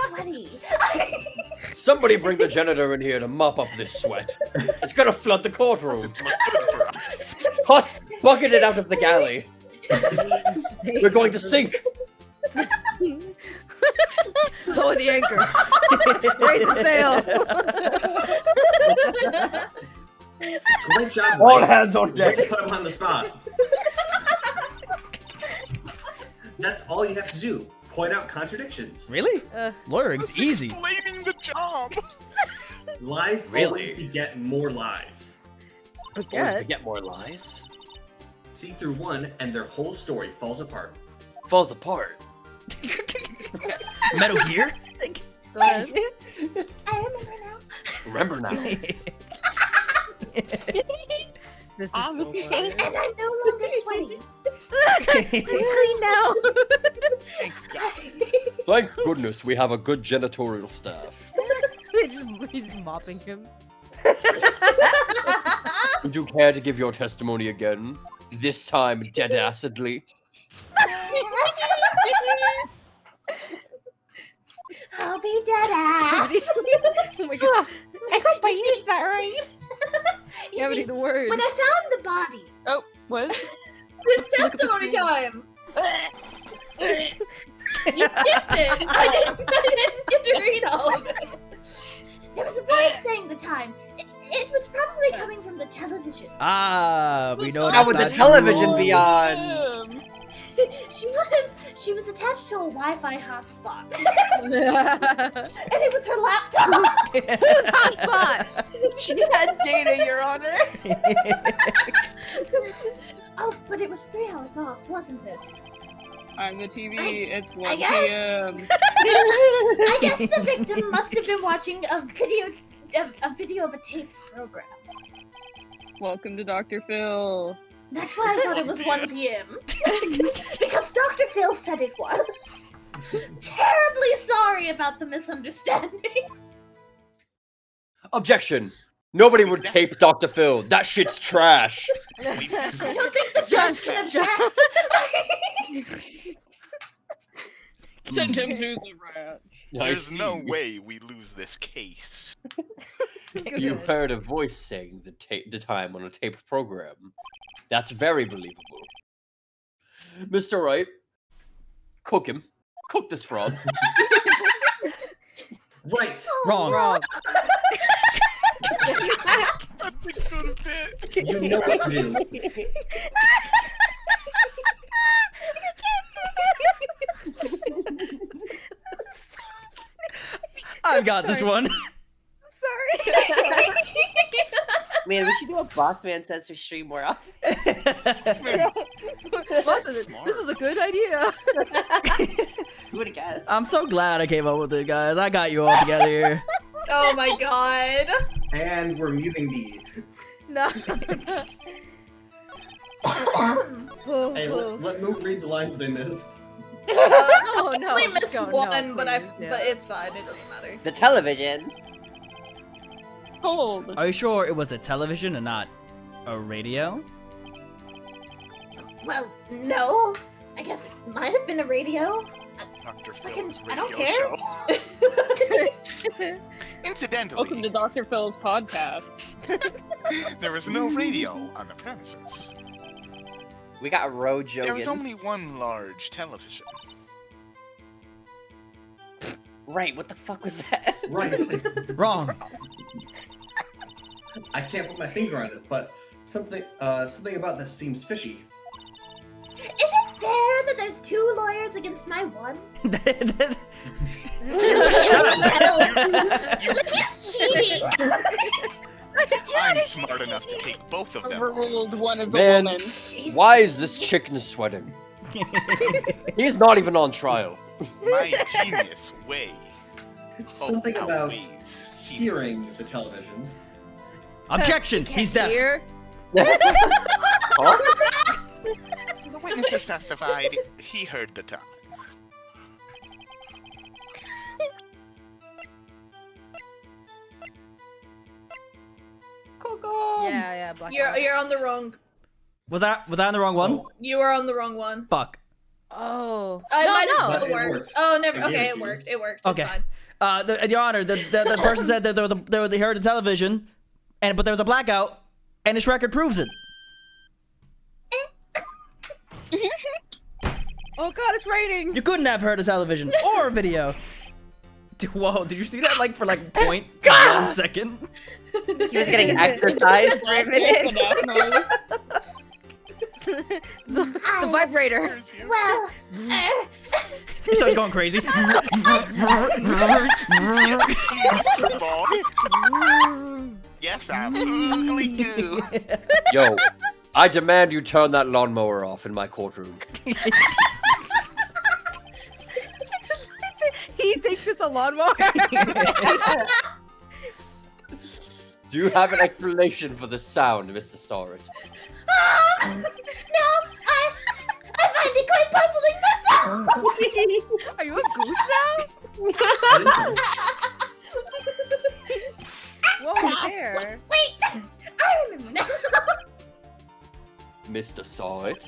Sweaty. Somebody bring the janitor in here to mop up this sweat. It's gonna flood the courtroom. Doesn't look good for us. Huss, bucket it out of the galley. We're going to sink. Lower the anchor. Raise the sail. Great job, All Wright. hands on Way deck. to put him on the spot. That's all you have to do. Point out contradictions. Really? Lawyering's That's easy. explaining the job. Lies Really? always beget more lies. Always Forget. beget more lies. See through one, and their whole story falls apart. Falls apart. Metal Gear? Go ahead. I remember now. Remember now. This is I'm so okay. funny. And I'm no longer sweaty. Clean now. Thank goodness we have a good janitorial staff. He's mopping him. Would you care to give your testimony again? This time dead acidly? I'll be dead ass. Oh my god. I hope I used that right. You Yeah, but see, the word. when I found the body, Oh, what? It's Look at the testimony screen. time. You skipped it. I didn't get to read all of it. there was a voice saying the time. It was probably coming from the television. Ah, we know How that's would the not television true. be on? She was attached to a Wi-Fi hotspot. And it was her laptop. Who's hotspot? She had data, Your Honor. Oh, but it was 3 hours off, wasn't it? I'm the TV. It's 1 guess. p.m. I guess the victim must have been watching a video of a tape program. Welcome to Dr. Phil. That's why I thought it was 1 p.m. Because Dr. Phil said it was. Terribly sorry about the misunderstanding. Objection. Nobody would tape Dr. Phil. That shit's trash. I don't think the judge can object. Send him to the ranch. There's no way we lose this case. You heard a voice saying the time on a tape program. That's very believable. Mr. Wright, cook him. Cook this fraud. Right. Wrong. Something's gonna fit. You know what to do. I've got this one. Sorry. Man, we should do a Bossman censor stream more often. This is a good idea. Who would have guessed? I'm so glad I came up with it, guys. I got you all together here. Oh my god. And we're muting D. No. Hey, let Moot read the lines they missed. Oh no. I missed Go, no, one, but please, yeah. but it's fine. It doesn't matter. The television. Hold. Are you sure it was a television and not a radio? Well, no. I guess it might have been a radio. Dr. Fucking- Phil's I don't radio care. show. Incidentally, Welcome to Dr. Phil's podcast. there was no radio on the premises. We got Roe Jogan. There was only one large television. Right, what the fuck was that? Right. Wrong. I can't put my finger on it, but something about this seems fishy. Is it fair that there's 2 lawyers against my one? Like he's cheating. I'm smart enough to take both of them. Overruled one of the Man, women. why is this chicken sweating? He's not even on trial. My genius way. Something about outweighs hearing Phoenix's. the television. Objection! He's deaf. Here. Huh? The witnesses testified he heard the time. Yeah, Black. You're on the wrong. Was I on the wrong one? You are on the wrong one. Fuck. Oh. It might have But still it worked. worked. Oh, never. It gave Okay, it it to worked. you. It worked. Okay. It's fine. Your Honor, the person said that they heard the television, but there was a blackout, and this record proves it. Oh god, it's raining. You couldn't have heard a television or a video. Whoa, did you see that for 0.1 second? He was getting exercised for a minute. The vibrator. Well, He starts going crazy. Mr. Boss. Yes, I'm ugly too. Yo, I demand you turn that lawnmower off in my courtroom. He thinks it's a lawnmower. Do you have an explanation for the sound, Mr. Sahwit? no, I find it quite puzzling myself. Are you a goose now? Whoa, his hair. Wait, I remember now. Mr. Sahwit?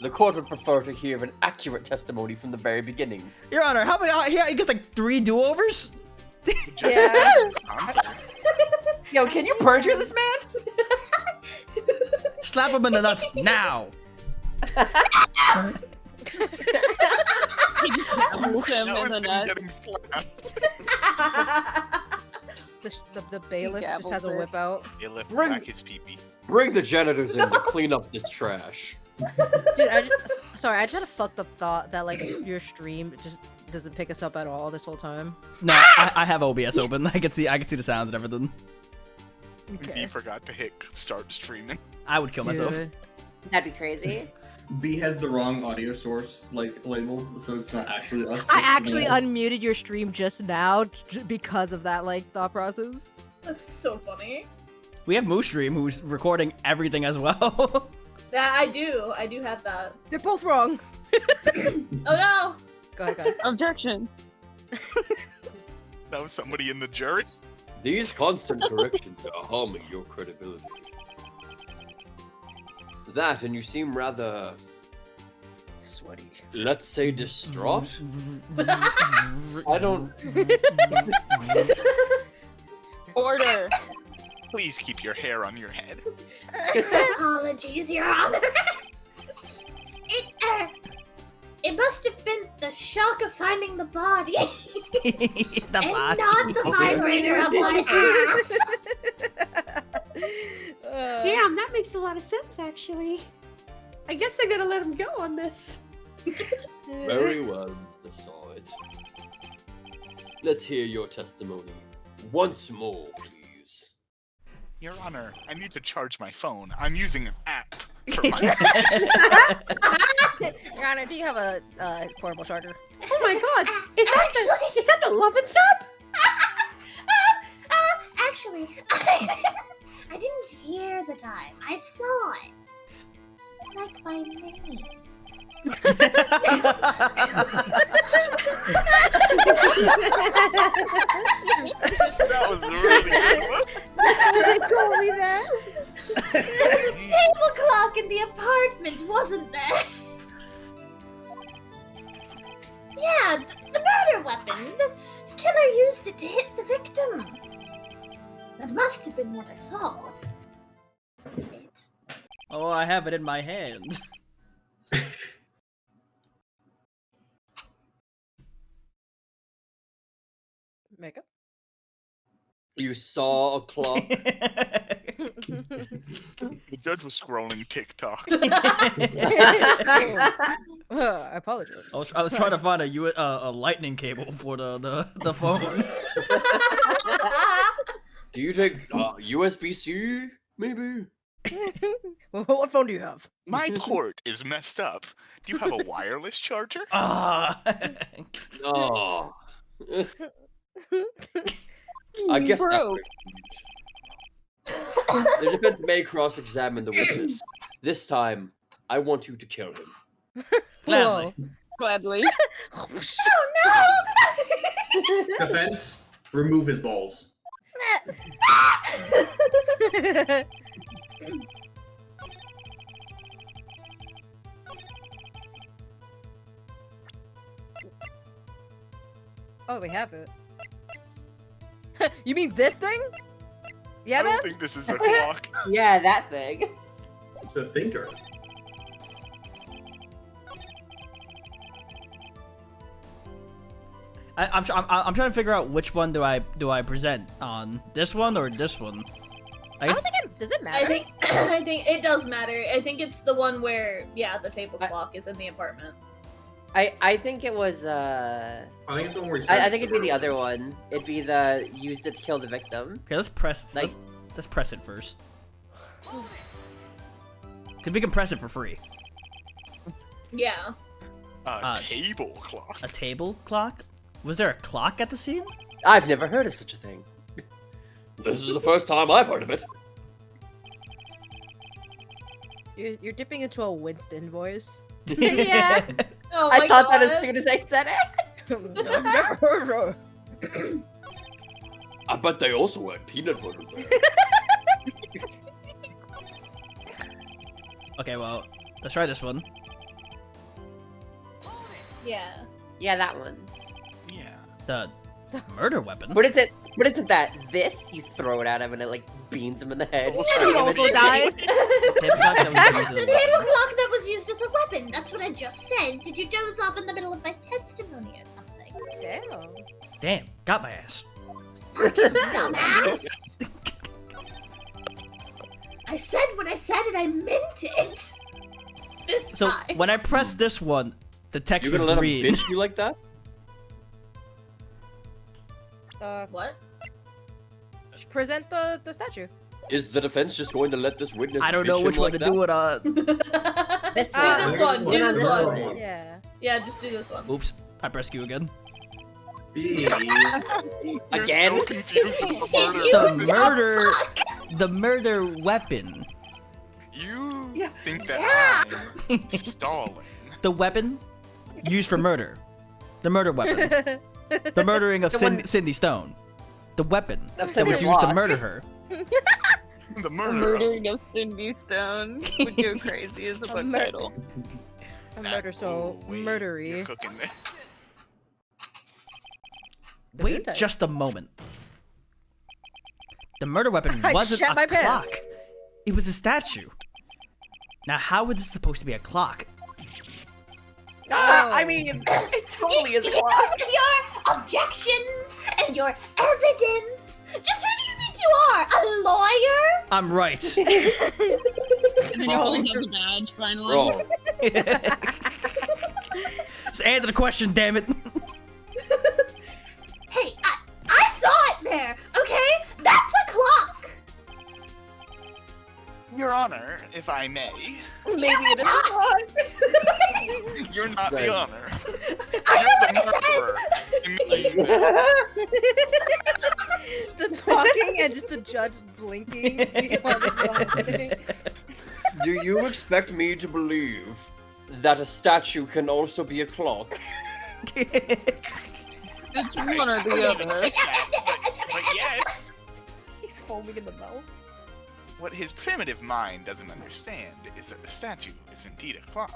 The court would prefer to hear an accurate testimony from the very beginning. Your Honor, how many? He gets 3 do-overs. Yeah. Yo, can you perjure this man? Slap him in the nuts now. He just pulls him That in was the him net. getting slapped. The bailiff just has a whip out. Bailiff Bring- back his pee-pee. Bring the janitors in to clean up this trash. Dude, I just had a fucked up thought that like your stream just doesn't pick us up at all this whole time. No, I have OBS open. I can see the sounds and everything. He forgot to hit start streaming. I would kill myself. That'd be crazy. B has the wrong audio source labeled, so it's not actually us. I it's actually someone else. unmuted your stream just now because of that like thought process. That's so funny. We have Moostream who's recording everything as well. Yeah, I do have that. They're both wrong. Oh no! Go ahead. Objection. That was somebody in the jury. These constant corrections are harming your credibility. That, and you seem rather, Sweaty. let's say, distraught. I don't. Order. Please keep your hair on your head. Apologies, Your Honor. It must have been the shock of finding the body. The and body. not the vibrator of my ass. Damn, that makes a lot of sense, actually. I guess I'm gonna let him go on this. Very well, Mr. Sahwit. Let's hear your testimony once more, please. Your Honor, I need to charge my phone. I'm using an app for my Your Honor, do you have a portable charger? Oh my god, is that the Love and Sub? Actually, I didn't hear the time. I saw it. Like my name. That was really good. They told me that. There was a table clock in the apartment, wasn't there? Yeah, the murder weapon. The killer used it to hit the victim. That must have been what I saw. It. Oh, I have it in my hand. Mek Kha? You saw a clock. The judge was scrolling TikTok. I apologize. I was trying to find a lightning cable for the phone. Do you take USB-C, maybe? What phone do you have? My port is messed up. Do you have a wireless charger? Ah. Oh. I guess that Broke. the defense may cross-examine the witness. This time, I want you to kill him. Gladly. Gladly. Oh no! Defense, remove his balls. Oh, we have it. You mean this thing? Yeah, I man? don't think this is a clock. Yeah, that thing. The thinker. I'm trying to figure out which one do I present on, this one or this one. I don't guess think does it matter? I think it does matter. I think it's the one where, yeah, the table clock is in the apartment. I think it was I think it's the one where he I says think it'd be the other one. It'd be the used it to kill the victim. Okay, let's press Like- let's press it first. Cause we can press it for free. Yeah. Table clock. A table clock? Was there a clock at the scene? I've never heard of such a thing. This is the first time I've heard of it. You're dipping into a Winston voice. Yeah. Oh I my thought that God. as soon as I said it. I've never heard of I bet they also had peanut butter there. Okay, well, let's try this one. Yeah. Yeah, that one. Yeah. The murder weapon. What is it? What is it that this? You throw it at him and it like beans him in the head. He also dies. Table clock that was used The as a table weapon. clock that was used as a weapon. That's what I just said. Did you doze off in the middle of my testimony or something? Damn. Damn, got my ass. Dumbass! I said what I said and I meant it! This So time. when I press this one, the text You're was gonna let green. him bitch you like that? What? Present the statue. Is the defense just going to let this witness? I don't bitch know him which one like to that? do it on. This Do one. this one. Do this one. Yeah. Yeah, just do this one. Oops, I pressed Q again. B. You're Again? so confused with the The murder weapon. You think that I'm stalling. The weapon used for murder. The murder weapon. The murdering of The one- Cindy Stone. The weapon Of that was Cindy used to Block. murder her. The The murder. murdering of Cindy Stone would go crazy as a book title. A murder so You're murdery. cooking there. Wait Gesundheit. just a moment. The murder weapon I wasn't shat a my clock. pants. It was a statue. Now, how was this supposed to be a clock? I mean, it totally is a clock. With your objections and your evidence, just who do you think you are? A lawyer? I'm right. And then you hold up the badge finally. Bro, Just answer the question, damn it. Hey, I saw it there, okay? That's a clock! Your Honor, if I may, Maybe it is a clock. you're not Right. the honor. I You're know the what I murderer. You mean The talking and just the judge blinking. See all this happening. do you expect me to believe that a statue can also be a clock? It's one or the other. but yes, He's foaming in the mouth. what his primitive mind doesn't understand is that the statue is indeed a clock.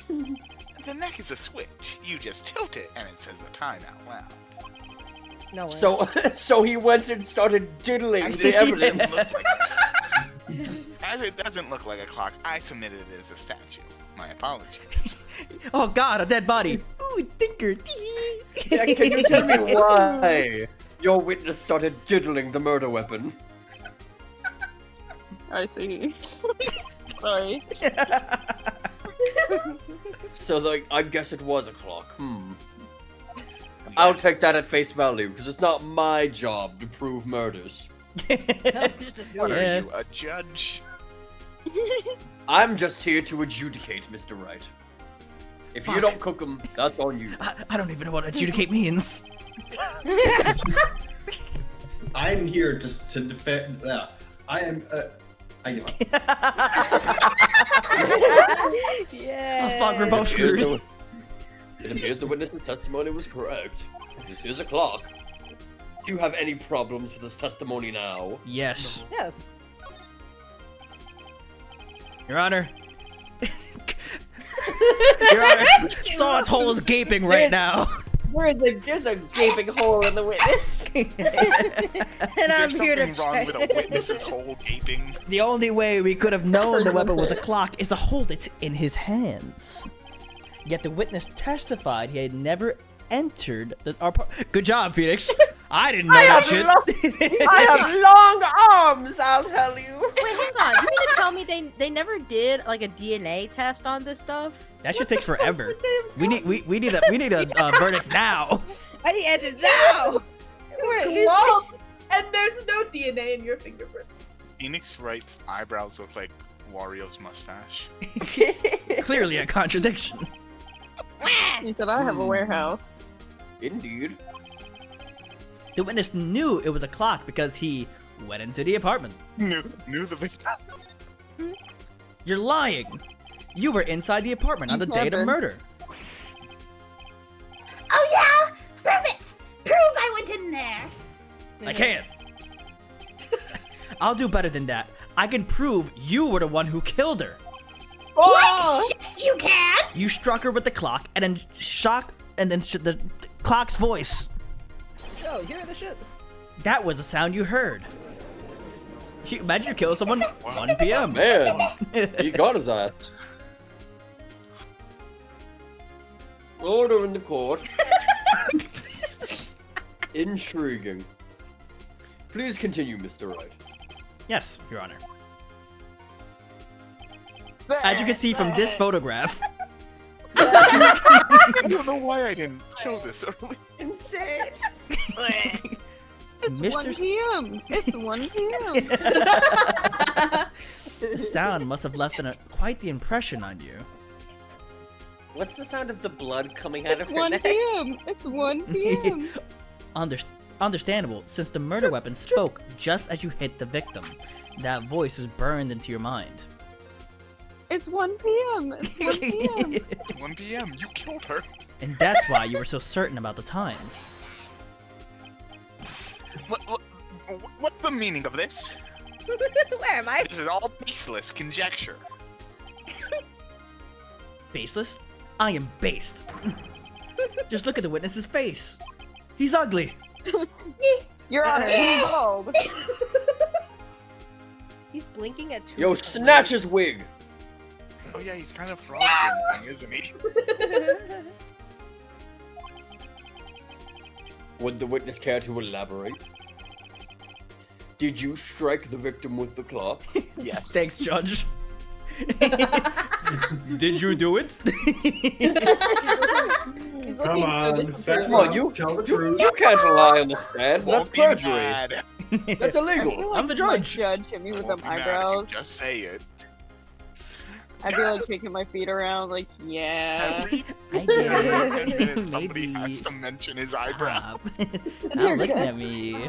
The neck is a switch. You just tilt it and it says the time out loud. No way. So he went and started diddling As the it evidence. doesn't look like- As it doesn't look like a clock, I submitted it as a statue. My apologies. Oh god, a dead body. Ooh, thinker. Yeah, can you tell me why your witness started diddling the murder weapon? I see. Sorry. So, like, I guess it was a clock. I'll take that at face value, because it's not my job to prove murders. What Yeah. are you, a judge? I'm just here to adjudicate, Mr. Wright. If you Fuck. don't cook them, that's on you. I don't even know what adjudicate means. I'm here just to defend. I am. I give up. Yeah. Oh, fuck, we're both screwed. It appears the witness's testimony was correct. This is a clock. Do you have any problems with this testimony now? Yes. Yes. Your Honor. Your Honor, Saw's hole is gaping right now. There's a gaping hole in the witness. And Is there I'm here to something wrong check. with a witness's hole gaping? The only way we could have known the weapon was a clock is to hold it in his hands. Yet the witness testified he had never entered our Good job, Phoenix. I didn't know that shit. I have long arms, I'll tell you. Wait, hang on. You mean to tell me they never did like a DNA test on this stuff? That shit takes forever. We need a verdict now. I need answers now. Gloves! And there's no DNA in your fingerprint. Phoenix Wright's eyebrows look like Wario's mustache. Clearly a contradiction. He said, I have a warehouse. Indeed. The witness knew it was a clock because he went into the apartment. Knew the victim. You're lying. You were inside the apartment on the day of the Clever. murder. Oh yeah? Prove it! Prove I went in there! I can't. I'll do better than that. I can prove you were the one who killed her. What shit you can? You struck her with the clock and then the clock's voice. Yo, hear the shit. That was the sound you heard. Imagine you kill someone 1 p.m. Man, he got his ass. Order in the court. Intriguing. Please continue, Mr. Wright. Yes, Your Honor. As you can see from this photograph, I don't know why I didn't show this early. Insane. It's Mr. 1 p.m. It's 1 p.m. The sound must have left quite the impression on you. What's the sound of the blood coming out It's of her 1 neck? p.m. It's 1 p.m. Understandable, since the murder weapon spoke just as you hit the victim. That voice was burned into your mind. It's 1 p.m. It's 1 p.m. It's 1 p.m. You killed her. And that's why you were so certain about the time. What's the meaning of this? Where am I? This is all baseless conjecture. Baseless? I am based. Just look at the witness's face. He's ugly. You're on it. Bald. He's blinking at 2. Yo, snatch his wig! Oh yeah, he's kind of fraud-blinking, isn't he? Would the witness care to elaborate? Did you strike the victim with the clock? Yes. Thanks, Judge. Did you do it? He's Come looking so on, disappointed. fess Come on, up, you- tell the truth. You can't lie on the stand. That's Won't be perjury. mad. That's I illegal. feel I'm the my judge. judge hit me with Won't them be mad if you eyebrows. just say it. I'd be like kicking my feet around, like, yeah. Every I every get 10 it. minutes, somebody Maybe has to mention his eyebrow. Stop. Not looking at me.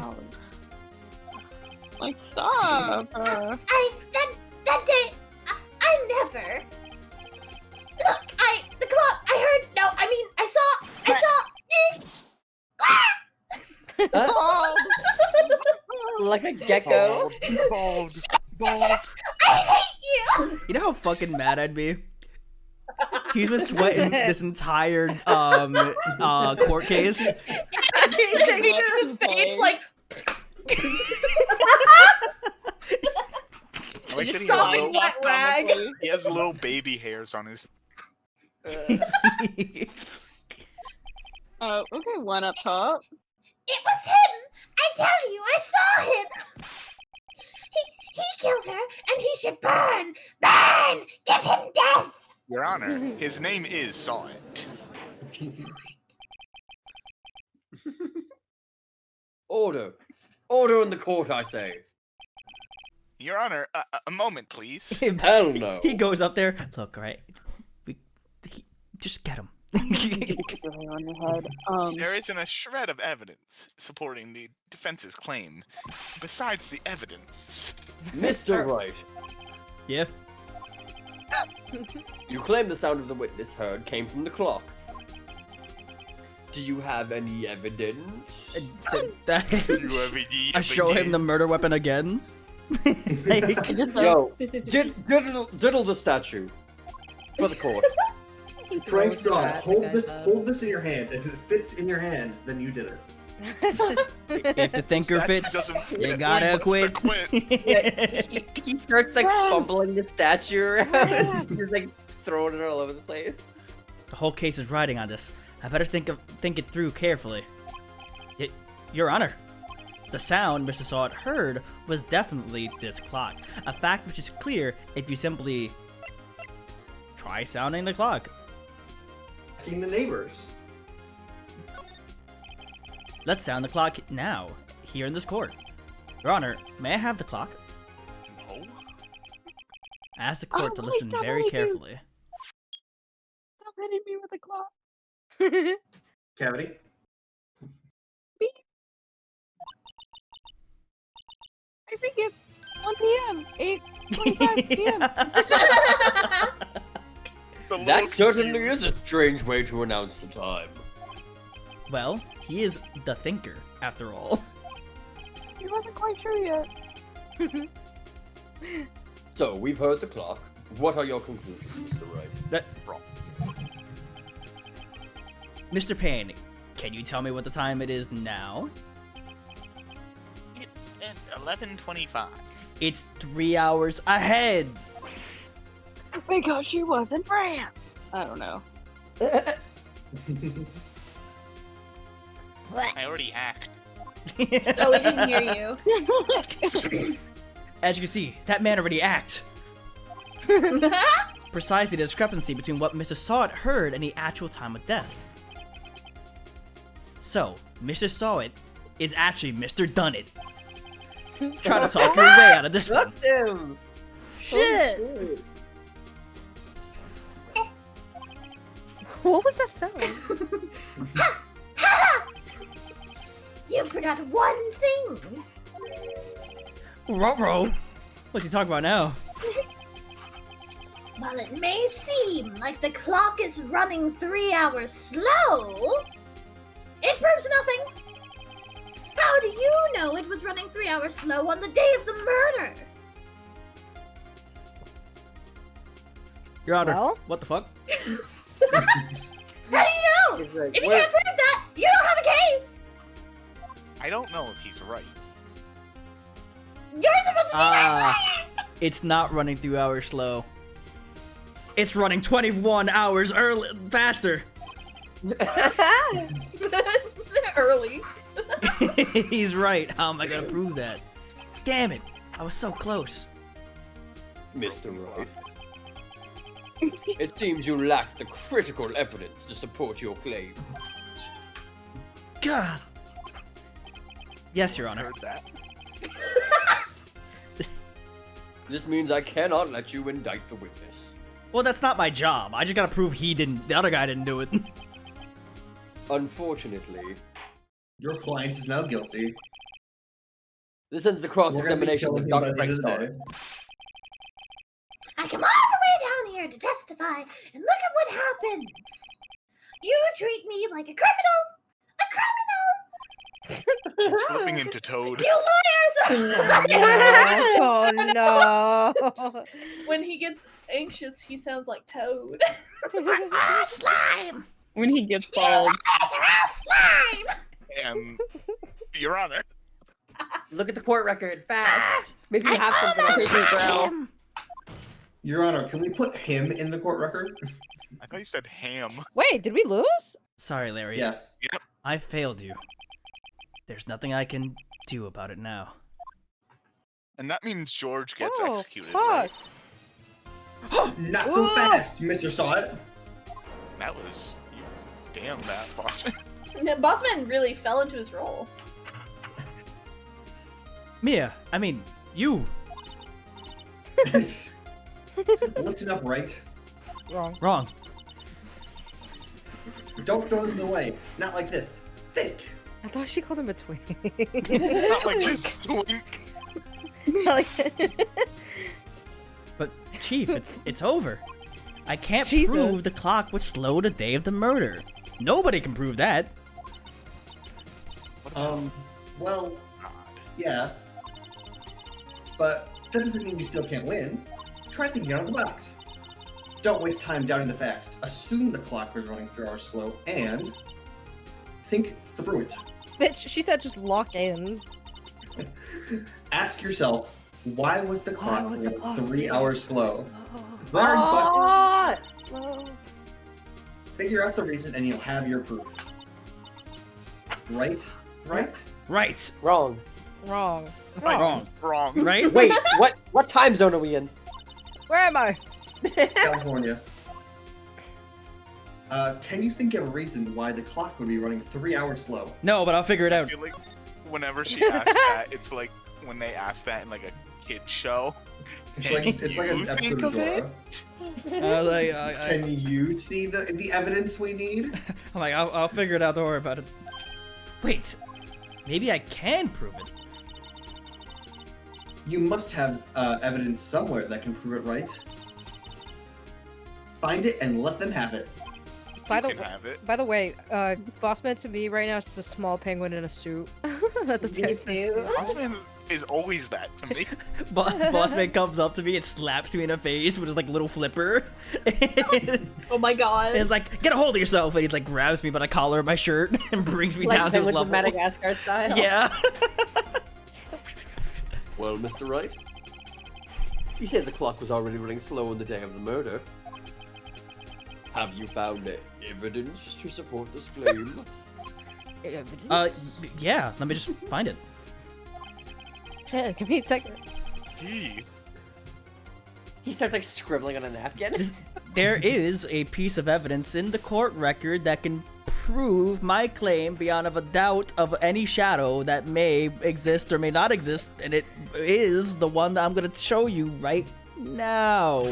Like, stop. That day, I never. Look, the clock. I heard. No, I mean, I saw. Bald. Like a gecko. Bald. I hate you. You know how fucking mad I'd be? He's been sweating this entire court case. He's taking his face like. I like that he has sobbing little- wet rag. He has little baby hairs on his. Okay, one up top. It was him. I tell you, I saw him. He killed her, and he should burn. Burn. Give him death. Your Honor, his name is Sahwit. Order. Order in the court, I say. Your Honor, a moment, please. Hell no. He goes up there. Look, right? Just get him. Really on your head. There isn't a shred of evidence supporting the defense's claim. Besides the evidence. Mr. Wright, Yeah. you claim the sound of the witness heard came from the clock. Do you have any evidence? You have any I show him the murder weapon again. Like, Yo, diddle the statue for the court. Frank saw it. Hold this in your hand. If it fits in your hand, then you did it. if the thinker Statue fits, doesn't you fit, gotta we must quit. Yeah, he starts like Friends. fumbling the statue around. He's like throwing it all over the place. The whole case is riding on this. I better think it through carefully. Your Honor, the sound Mr. Sahwit heard was definitely this clock. A fact which is clear if you simply try sounding the clock. Asking the neighbors. Let's sound the clock now, here in this court. Your Honor, may I have the clock? No. I ask the court to Oh, listen stop very hitting me. carefully. Stop hitting me with a clock. Cavity. I think it's 1 p.m. 8:25 p.m. That certainly is a strange way to announce the time. Well, he is the thinker, after all. He wasn't quite sure yet. So, we've heard the clock. What are your conclusions, Mr. Wright? Wrong. Mr. Payne, can you tell me what the time it is now? It's 11:25. It's 3 hours ahead! Because she was in France. I don't know. I already hacked Oh, we didn't hear you. As you can see, that man already acted. Precisely the discrepancy between what Mr. Sahwit heard and the actual time of death. So, Mr. Sahwit is actually Mr. Dunnit. Try to talk your way out of this one. Him. Shit! What was that sound? You forgot one thing. Ruh-roh. What's he talking about now? While it may seem like the clock is running 3 hours slow, it proves nothing. How do you know it was running 3 hours slow on the day of the murder? Your Honor, Well? what the fuck? How do you know? He's like, If you "Wait." can't prove that, you don't have a case. I don't know if he's right. You're supposed to be right. It's not running 3 hours slow. It's running 21 hours early faster. Early. He's right. How am I gonna prove that? Damn it! I was so close. Mr. Wright. It seems you lack the critical evidence to support your claim. God. Yes, Your Honor. Heard that. This means I cannot let you indict the witness. Well, that's not my job. I just gotta prove the other guy didn't do it. Unfortunately, Your client is now guilty. this ends the We're gonna be cross-examination killing with him by Dr. the end of the Frank day. I come all the way down here to testify, and look at what happens. You treat me like a criminal. I'm slipping into Toad. You lawyers! Oh no! When he gets anxious, he sounds like Toad. Slime! When he gets You bald. liars are all slime! And Your Honor, Look at the court record fast. Maybe you have something on his brow. Your Honor, can we put him in the court record? I thought you said ham. Wait, did we lose? Sorry, Larry. Yeah. I failed you. There's nothing I can do about it now. And that means George gets Oh, executed, fuck. right? Not so fast, Mr. Sahwit. That was... You damn that, Bossman. Bossman really fell into his role. You. Listen up, Wright. Wrong. Don't throw this away. Not like this. Think. I thought she called him a twink. Not like this. Twink. But, Chief, it's over. I can't Jesus. prove the clock was slow the day of the murder. Nobody can prove that. Well, yeah. But that doesn't mean you still can't win. Try thinking out of the box. Don't waste time doubting the facts. Assume the clock was running 3 hours slow and think through it. Bitch, she said just lock in. Ask yourself, why was the clock was the clock 3 hours slow? There Oh. are buts. Slow. Figure out the reason and you'll have your proof. Right? Right? Right. Wrong. Wrong. Wrong. Wrong. Right? Wait, what time zone are we in? Where am I? California. Can you think of a reason why the clock would be running 3 hours slow? No, but I'll figure it I out. feel like whenever she asks that, it's like when they ask that in like a kid's show. It's Can like an you episode think of of Dora. it? Can you see the evidence we need? I'm like, I'll figure it out. Don't worry about it. Wait, maybe I can prove it. You must have evidence somewhere that can prove it, right? Find it and let them have it. By You can have it. the way, Bossman to me right now is just a small penguin in a suit. At the Me tip. too. Bossman is always that to me. Bossman comes up to me and slaps me in the face with his like little flipper. Oh my god. It's like, get a hold of yourself, and he like grabs me by the collar of my shirt and brings me down to his Penguins level. of Madagascar style. Yeah. Well, Mr. Wright, you said the clock was already running slow on the day of the murder. Have you found evidence to support this claim? Yeah. Let me just find it. Give me a second. Jeez. He starts like scribbling on a napkin. There is a piece of evidence in the court record that can prove my claim beyond of a doubt of any shadow that may exist or may not exist, and it is the one that I'm gonna show you right now.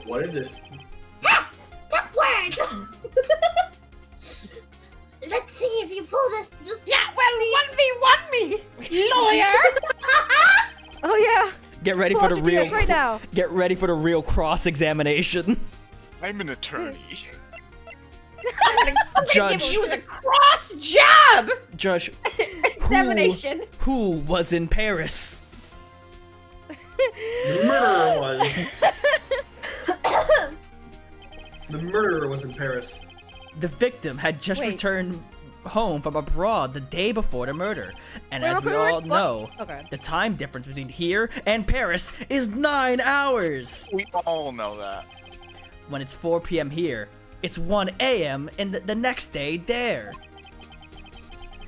What is it? Ha! Tough words! Let's see if you pull this. Yeah, well, 1v1 me, lawyer. Oh yeah. Get ready Pull for out the your real. DS right now. Get ready for the real cross-examination. I'm an attorney. I'm gonna Judge. give you the cross jab. Judge, Examination. who was in Paris? The murderer was. The murderer was in Paris. The victim had just Wait. returned home from abroad the day before the murder. And as we Wait, all what? know, Okay. the time difference between here and Paris is 9 hours. We all know that. When it's 4 p.m. here, it's 1 a.m. and the next day there.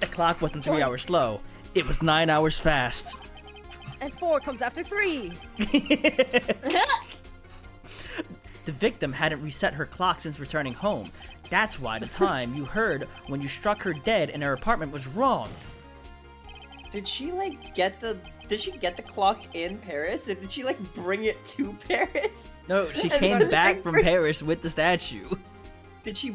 The clock wasn't 3 hours slow. It was 9 hours fast. And 4 comes after 3. The victim hadn't reset her clock since returning home. That's why the time you heard when you struck her dead in her apartment was wrong. Did she like get the? Did she get the clock in Paris, or did she like bring it to Paris? No, she And came then- back from Paris with the statue. Did she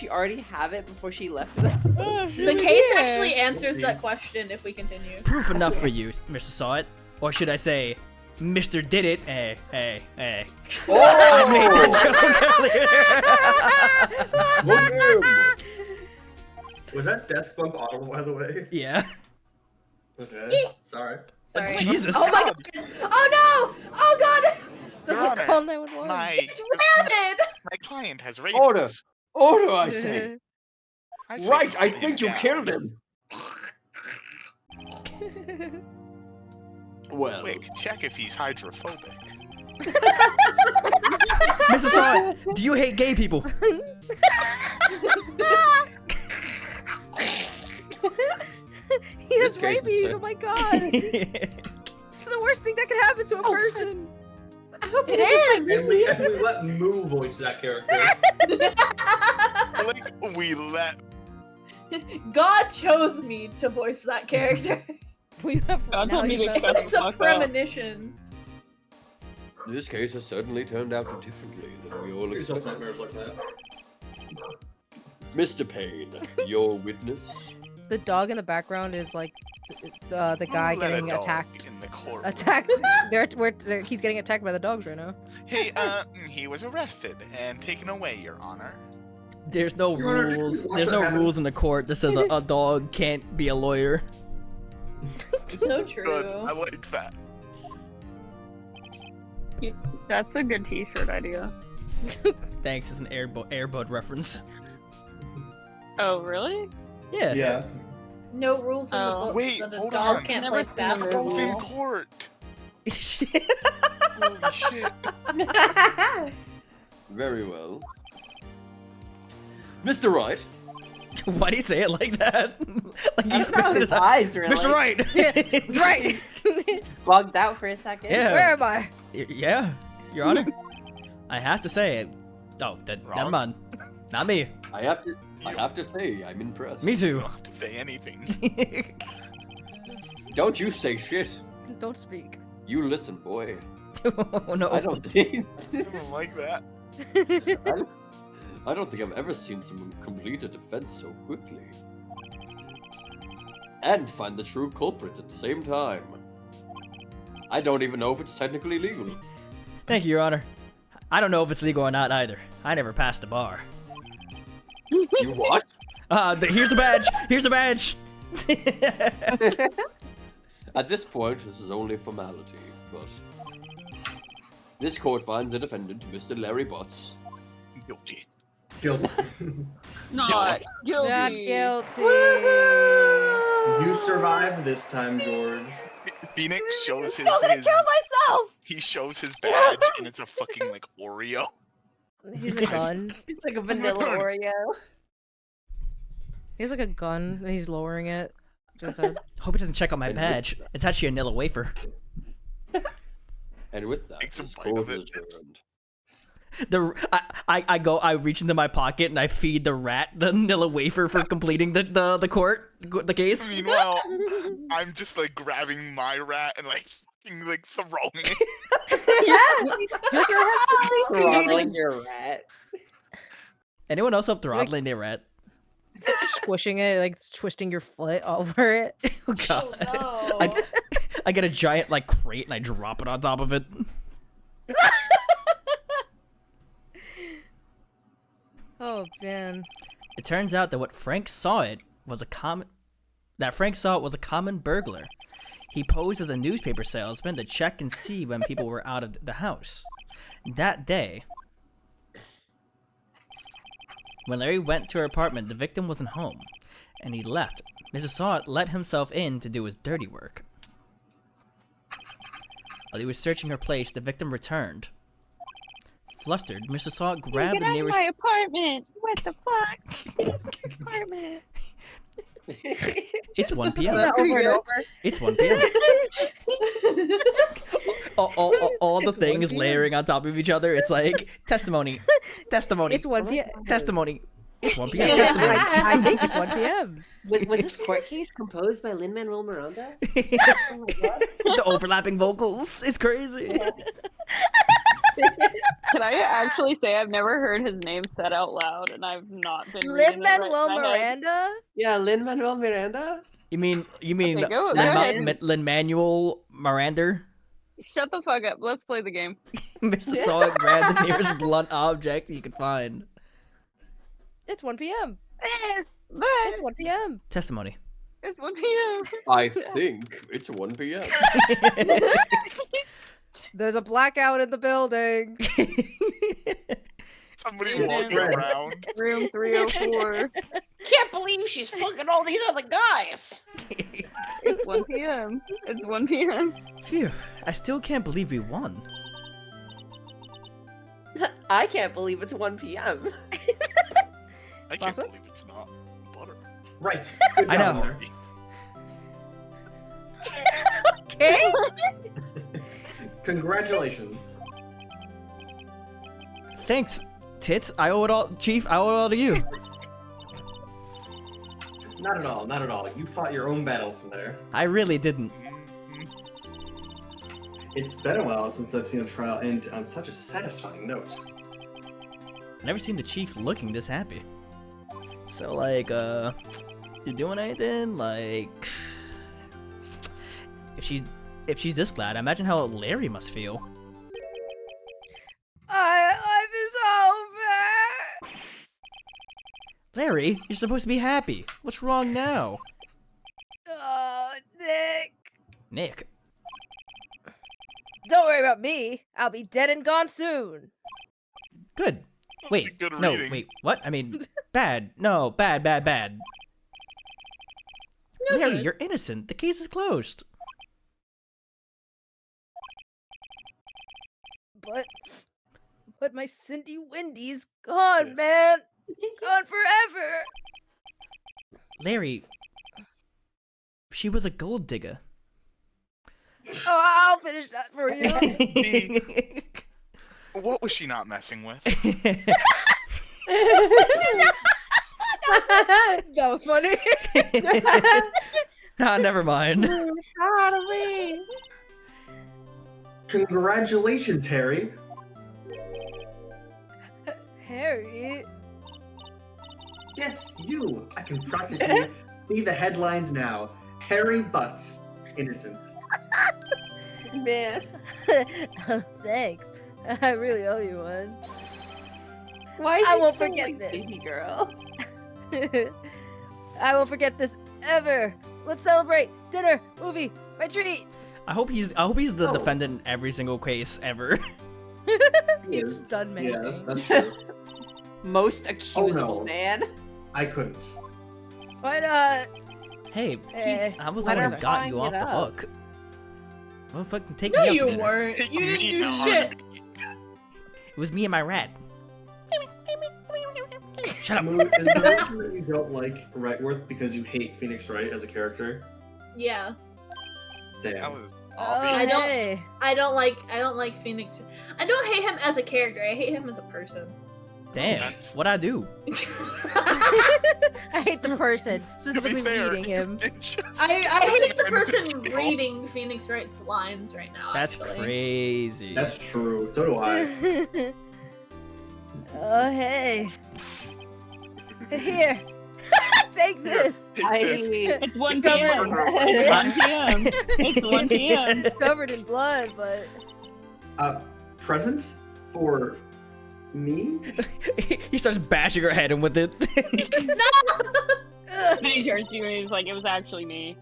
already have it before she left? The case actually answers that question if we continue. Proof enough for you, Mr. Sahwit. Or should I say, Mr. Did It? Hey. Oh! I made that joke earlier. Was that desk bump audible, by the way? Yeah. Okay. Sorry. Sorry. Jesus. Oh my god! Oh no! Oh god! Someone Honor, call 911. It's rabid! My client has rabies. Order, I say. I say Right, I put think you down. killed him. Well, Quick, check if he's hydrophobic. Mr. Sahwit, do you hate gay people? He has This case is rabies. sick. Oh my god. It's the worst thing that could happen to a person. It is! And we let Moo voice that character. Like, we let. God chose me to voice that character. We have God now told me you to have- shut It's a Fuck up. premonition. this case has certainly turned out differently than we all Yourself expected. nightmares like that. Mr. Payne, your witness. The dog in the background is like the guy Let a getting dog attacked. in the court. Attacked. He's getting attacked by the dogs right now. Hey, he was arrested and taken away, Your Honor. There's no Your Honor, rules. watch There's that no happen. rules in the court that says a dog can't be a lawyer. So true. Good. I like that. That's a good t-shirt idea. Thanks, it's an Airbud reference. Oh, really? Yeah. Yeah. No rules in the Oh. book Wait, that a hold dog on. can't Never play seen the Both in rule. court. Holy shit. Very well. Mr. Wright, Why do you say it like that? Like I don't know, his eyes were Mr. like Wright. Right. bugged out for a second. Yeah. Where am I? Yeah, Your Honor. I have to say it. Oh, never Wrong. mind. Not me. I have to say, I'm impressed. Me You too. don't have to say anything. Don't you say shit. Don't speak. You listen, boy. Oh no. I don't think I don't like that. I don't think I've ever seen someone complete a defense so quickly. And find the true culprit at the same time. I don't even know if it's technically legal. Thank you, Your Honor. I don't know if it's legal or not either. I never passed the bar. You what? Here's the badge. Here's the badge. At this point, this is only formality, but this court finds the defendant, Mr. Larry Butts, Guilty. Guilt. Not guilty. Not guilty. You survived this time, George. Phoenix shows his, I'm gonna his kill myself. he shows his badge and it's a fucking like Oreo. He's a gun. It's like a vanilla Oreo. He has like a gun and he's lowering it. Just said. Hope it doesn't check out my badge. It's actually a Nilla wafer. And with that, Take some this bite course of it. is adjourned. I reach into my pocket and I feed the rat the Nilla wafer for completing the case. Meanwhile, I'm just like grabbing my rat and like fucking like throwing it. Throttling your rat. Anyone else up throttling their rat? Squishing it, like twisting your foot over it. Oh god. Oh, no. I get a giant like crate and I drop it on top of it. Oh man. It turns out that Frank saw it was a common burglar. He posed as a newspaper salesman to check and see when people were out of the house. That day, when Larry went to her apartment, the victim wasn't home, and he left. Mrs. Sahwit let himself in to do his dirty work. While he was searching her place, the victim returned. Flustered, Mrs. Sahwit grabbed the nearest... my apartment! What the fuck? It's my apartment. It's 1 p.m. Over and over. It's 1 p.m. all the things layering on top of each other. It's like testimony. It's 1 p.m. Testimony. It's 1 p.m. Testimony. I think it's 1 p.m. Was this court case composed by Lin-Manuel Miranda? Oh my god. The overlapping vocals. It's crazy. Can I actually say I've never heard his name said out loud, and I've not been Lin-Manuel Miranda? Yeah, Lin-Manuel Miranda? You mean Okay, go ahead. Lin-Manuel Miranda? Shut the fuck up. Let's play the game. Mr. Sahwit grabbed the nearest blunt object he could find. It's 1 p.m. But It's 1 p.m. Testimony. it's 1 p.m. I think it's 1 p.m. There's a blackout in the building. Somebody walking around. Room 304. Can't believe she's fucking all these other guys. It's 1 p.m. It's 1 p.m. Phew. I still can't believe we won. I can't believe it's 1 p.m. I can't Bossman? believe it's not butter. Right. Good I job, know. Hunter. Okay. Congratulations. Thanks, Tits. I owe it all, Chief. I owe it all to you. Not at all, not at all. You fought your own battles from there. I really didn't. It's been a while since I've seen a trial end on such a satisfying note. I've never seen the Chief looking this happy. So, like, you doing anything? Like, if she's this glad, imagine how Larry must feel. Life is over. Larry, you're supposed to be happy. What's wrong now? Oh, Nick. Nick. Don't worry about me. I'll be dead and gone soon. Good. Wait, Good no, reading. wait, what? I mean, bad. No, bad. Larry, you're innocent. The case is closed. But my Cindy Wendy's gone, man. Gone forever. Larry, she was a gold digger. Oh, I'll finish that for you. What was she not messing with? That was funny. Nah, never mind. Proud of me. Congratulations, Harry. Harry. Yes, you. I can practically see the headlines now. Harry Butts, innocent. Man. Thanks. I really owe you one. Why is I it won't so, forget like, this. baby girl? I won't forget this ever. Let's celebrate. Dinner, movie, my treat. I hope he's the defendant in every single case ever. He's done many Yeah, things. that's true. Most accusable no. man. I couldn't. Why not? Hey, I was the better one who got you find off it the out. hook. Well, fucking take No, me out to you dinner. weren't. You didn't do shit. It was me and my rat. Shut up. Moo, is there reason that you don't like Wrightworth because you hate Phoenix Wright as a character? Yeah. Damn. That was Oh, obvious. hey. I don't like Phoenix. I don't hate him as a character. I hate him as a person. Damn, what'd I do? I hate the person, To specifically be fair, reading him. I hate the person People. reading Phoenix Wright's lines right now. That's actually. crazy. That's true. So do I. Oh, hey. Here. Take this. It's 1 Covered p.m. in It's 1 p.m. It's 1 p.m. It's covered in blood, but Presents for me? He starts bashing her head in with it. Then he turns to you and he's like, it was actually me.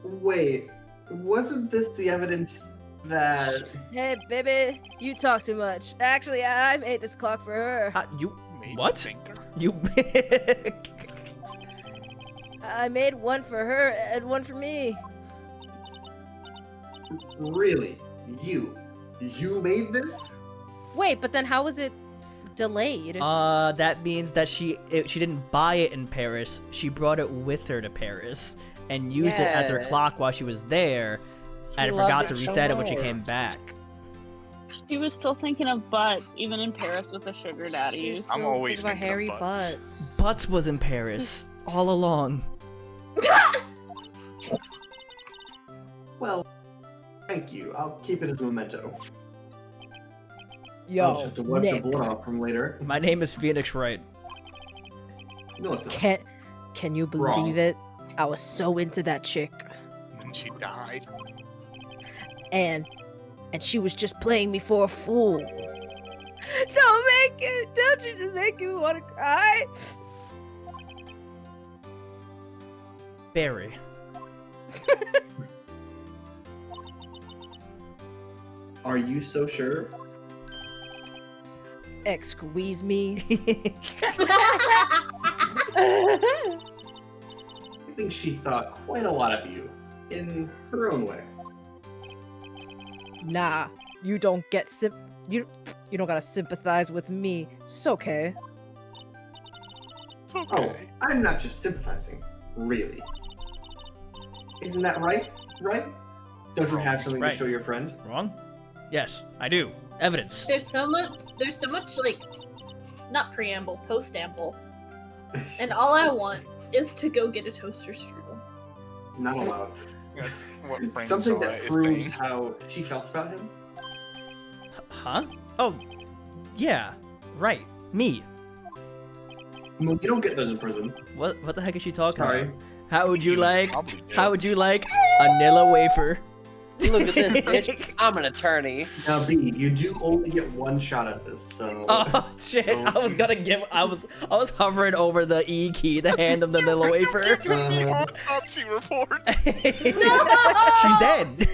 Wait, wasn't this the evidence that... hey, baby, you talk too much. Actually, I made this clock for her. You Made what? thinker? You I made one for her and one for me. Really? You made this? Wait, but then how was it delayed? that means that she didn't buy it in Paris. She brought it with her to Paris and used it as her Yeah. clock while she was there, and loved forgot it to so reset it when she much. came back. He was still thinking of butts, even in Paris with the sugar daddies. I'm always about thinking hairy of butts. butts. Butts was in Paris all along. Well, thank you. I'll keep it as a memento. I'll Yo, just have to wipe the Nick, blood off from later. My name is Phoenix Wright. No, it's not. can you believe Wrong. it? I was so into that chick, And she died. and she was just playing me for a fool. Don't you just make me want to cry? Barry. Are you so sure? Squeeze me. I think she thought quite a lot of you, in her own way. Nah, you don't get you don't gotta sympathize with me. It's okay. It's okay. Oh, I'm not just sympathizing, really. Isn't that right? Right? Don't you have something Right. to show your friend? Wrong? Yes, I do. Evidence. There's so much like, not preamble, postamble, and all I want is to go get a toaster strudel. Not allowed. That's what It's Frank something Sola that is proves saying. how she felt about him. Huh? Oh, yeah. Right. Me. Well, you don't get those in prison. What the heck is she talking Sorry. about? How would you like Probably did. a Nilla wafer? Look at this, bitch. I'm an attorney. Now, B, you do only get one shot at this, so... Oh shit! I was hovering over the E key to hand him the Nilla wafer. The autopsy report. She's dead.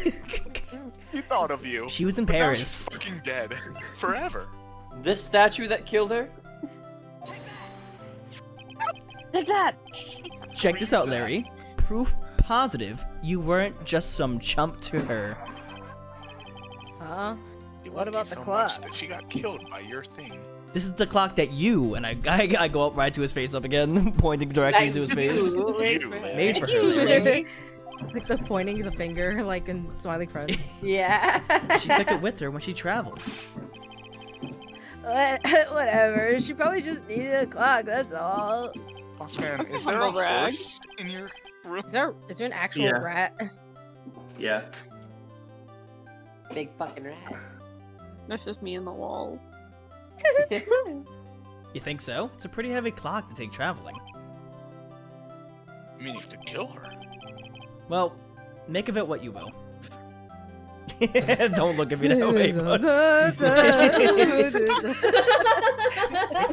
He thought of you. She was in But now Paris. she's fucking dead. Forever. This statue that killed her? Take that! Check this out, Larry. Proof positive you weren't just some chump to her. Huh? He What loved about you the so clock? much that she got killed by your thing. This is the clock that you and I go up right to his face up again, pointing directly into his face. You, Made for her, You. Larry. Like the pointing the finger, like in Smiling Friends. Yeah. She took it with her when she traveled. Whatever. She probably just needed a clock. That's all. Bossman, is Okay, there a humble brag. horse in your room? Is there an actual Yeah. rat? Yeah. Big fucking rat. That's just me in the wall. You think so? It's a pretty heavy clock to take traveling. Meaning to kill her. Well, make of it what you will. Don't look at me that way, Bugs.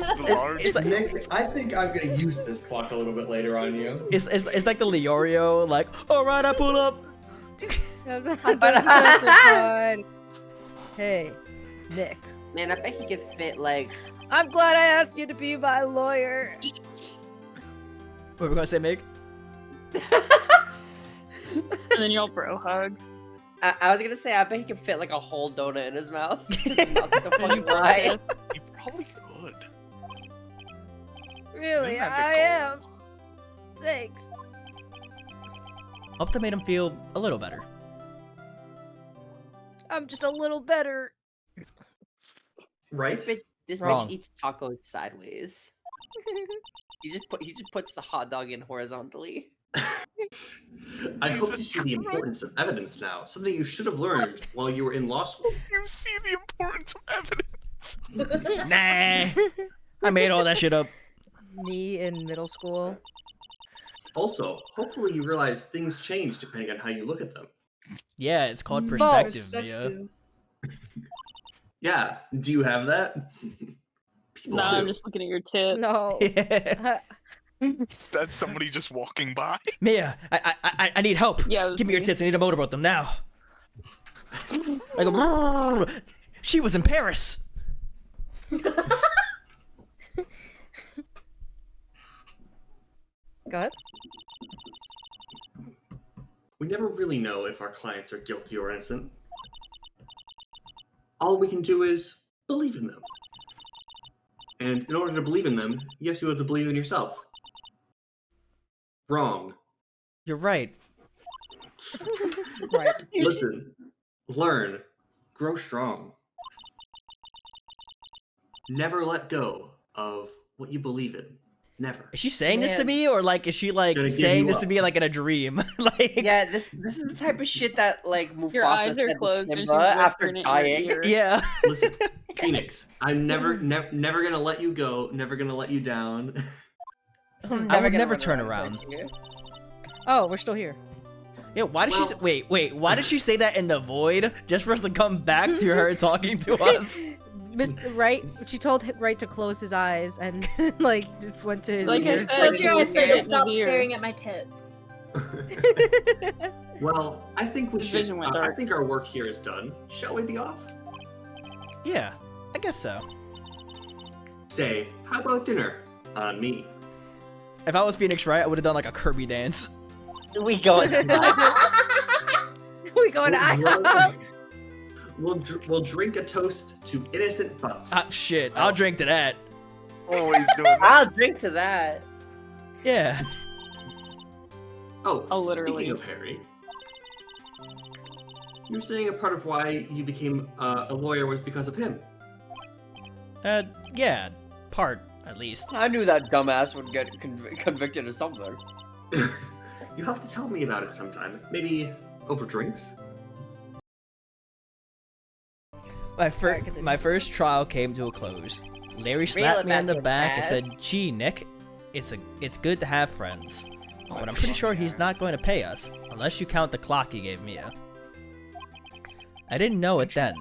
It's large. It's like, Nick, I think I'm gonna use this clock a little bit later on you. it's like the Leorio, like, alright, I pull up. Hey, Nick. Man, I bet he could fit like. I'm glad I asked you to be my lawyer. What were we gonna say, Meg? And then y'all bro hug. I was gonna say, I bet he could fit like a whole donut in his mouth. His mouth's so And you fucking wide. practice. You probably could. Really, Isn't that the I am. goal? Thanks. Hope that made him feel a little better. I'm just a little better. Right? This Wrong. bitch eats tacos sideways. He just puts the hot dog in horizontally. I hope you see the importance of evidence now, something you should have learned while you were in law school. You see the importance of evidence. Nah, I made all that shit up. Me in middle school. Also, hopefully you realize things change depending on how you look at them. Yeah, it's called False. perspective, Mia. Yeah, do you have that? People No, I'm do. just looking at your tits. No. Yeah. That's somebody just walking by. Mia, I need help. Yeah, it was Give me your me. tits. I need to motorboat them now. Like, she was in Paris. Go ahead. We never really know if our clients are guilty or innocent. All we can do is believe in them. And in order to believe in them, you have to be able to believe in yourself. Wrong. You're right. Right. Listen, learn, grow strong. Never let go of what you believe in. Never. Is she saying this to Man. me, or like is she like Gonna give saying you this up. to me like in a dream? Like, Yeah, this is the type of shit that like Mufasa Your eyes are said to closed and Simba she's after whispering in your dying. ear. yeah. Listen, Phoenix, I'm never gonna let you go, never gonna let you down. I would never turn around. Oh, we're still here. Yeah, why did Well- she wait, why did she say that in the void? Just for us to come back to her talking to us? Mr. Wright, she told Wright to close his eyes and like went to his Like I ears. said, Close your eyes so Yeah. to stop Weird. staring at my tits. Well, I think we His should. vision went I dark. think our work here is done. Shall we be off? Yeah, I guess so. Say, how about dinner? On me. If I was Phoenix Wright, I would have done like a Kirby dance. We going. We going to We'll drink a toast to innocent butts. Shit, I'll drink to that. Always doing that. I'll drink to that. Yeah. Oh, literally. speaking of Harry, you're saying a part of why you became a lawyer was because of him. Yeah, part at least. I knew that dumbass would get convicted of something. You have to tell me about it sometime. Maybe over drinks? My first trial came to a close. Larry slapped me on the back and said, "Gee, Nick, it's good to have friends, but I'm pretty sure he's not going to pay us unless you count the clock he gave Mia." I didn't know it then,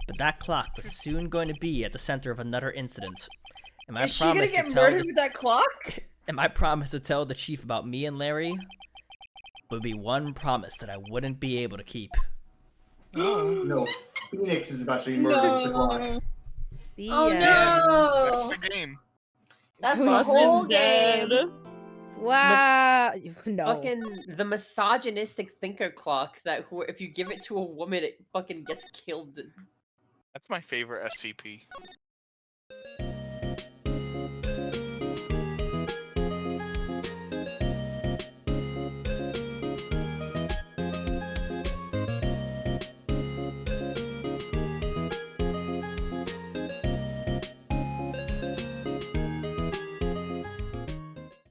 but that clock was soon going to be at the center of another incident. And my Is she gonna promise get to tell murdered with that clock? and my promise to tell the chief about me and Larry would be one promise that I wouldn't be able to keep. No, Phoenix is about to be murdered with the clock. Oh Yeah. no! That's the game. That's the Bossman's whole dead. game. Wow. No. Fucking the misogynistic thinker clock that if you give it to a woman, it fucking gets killed. That's my favorite SCP.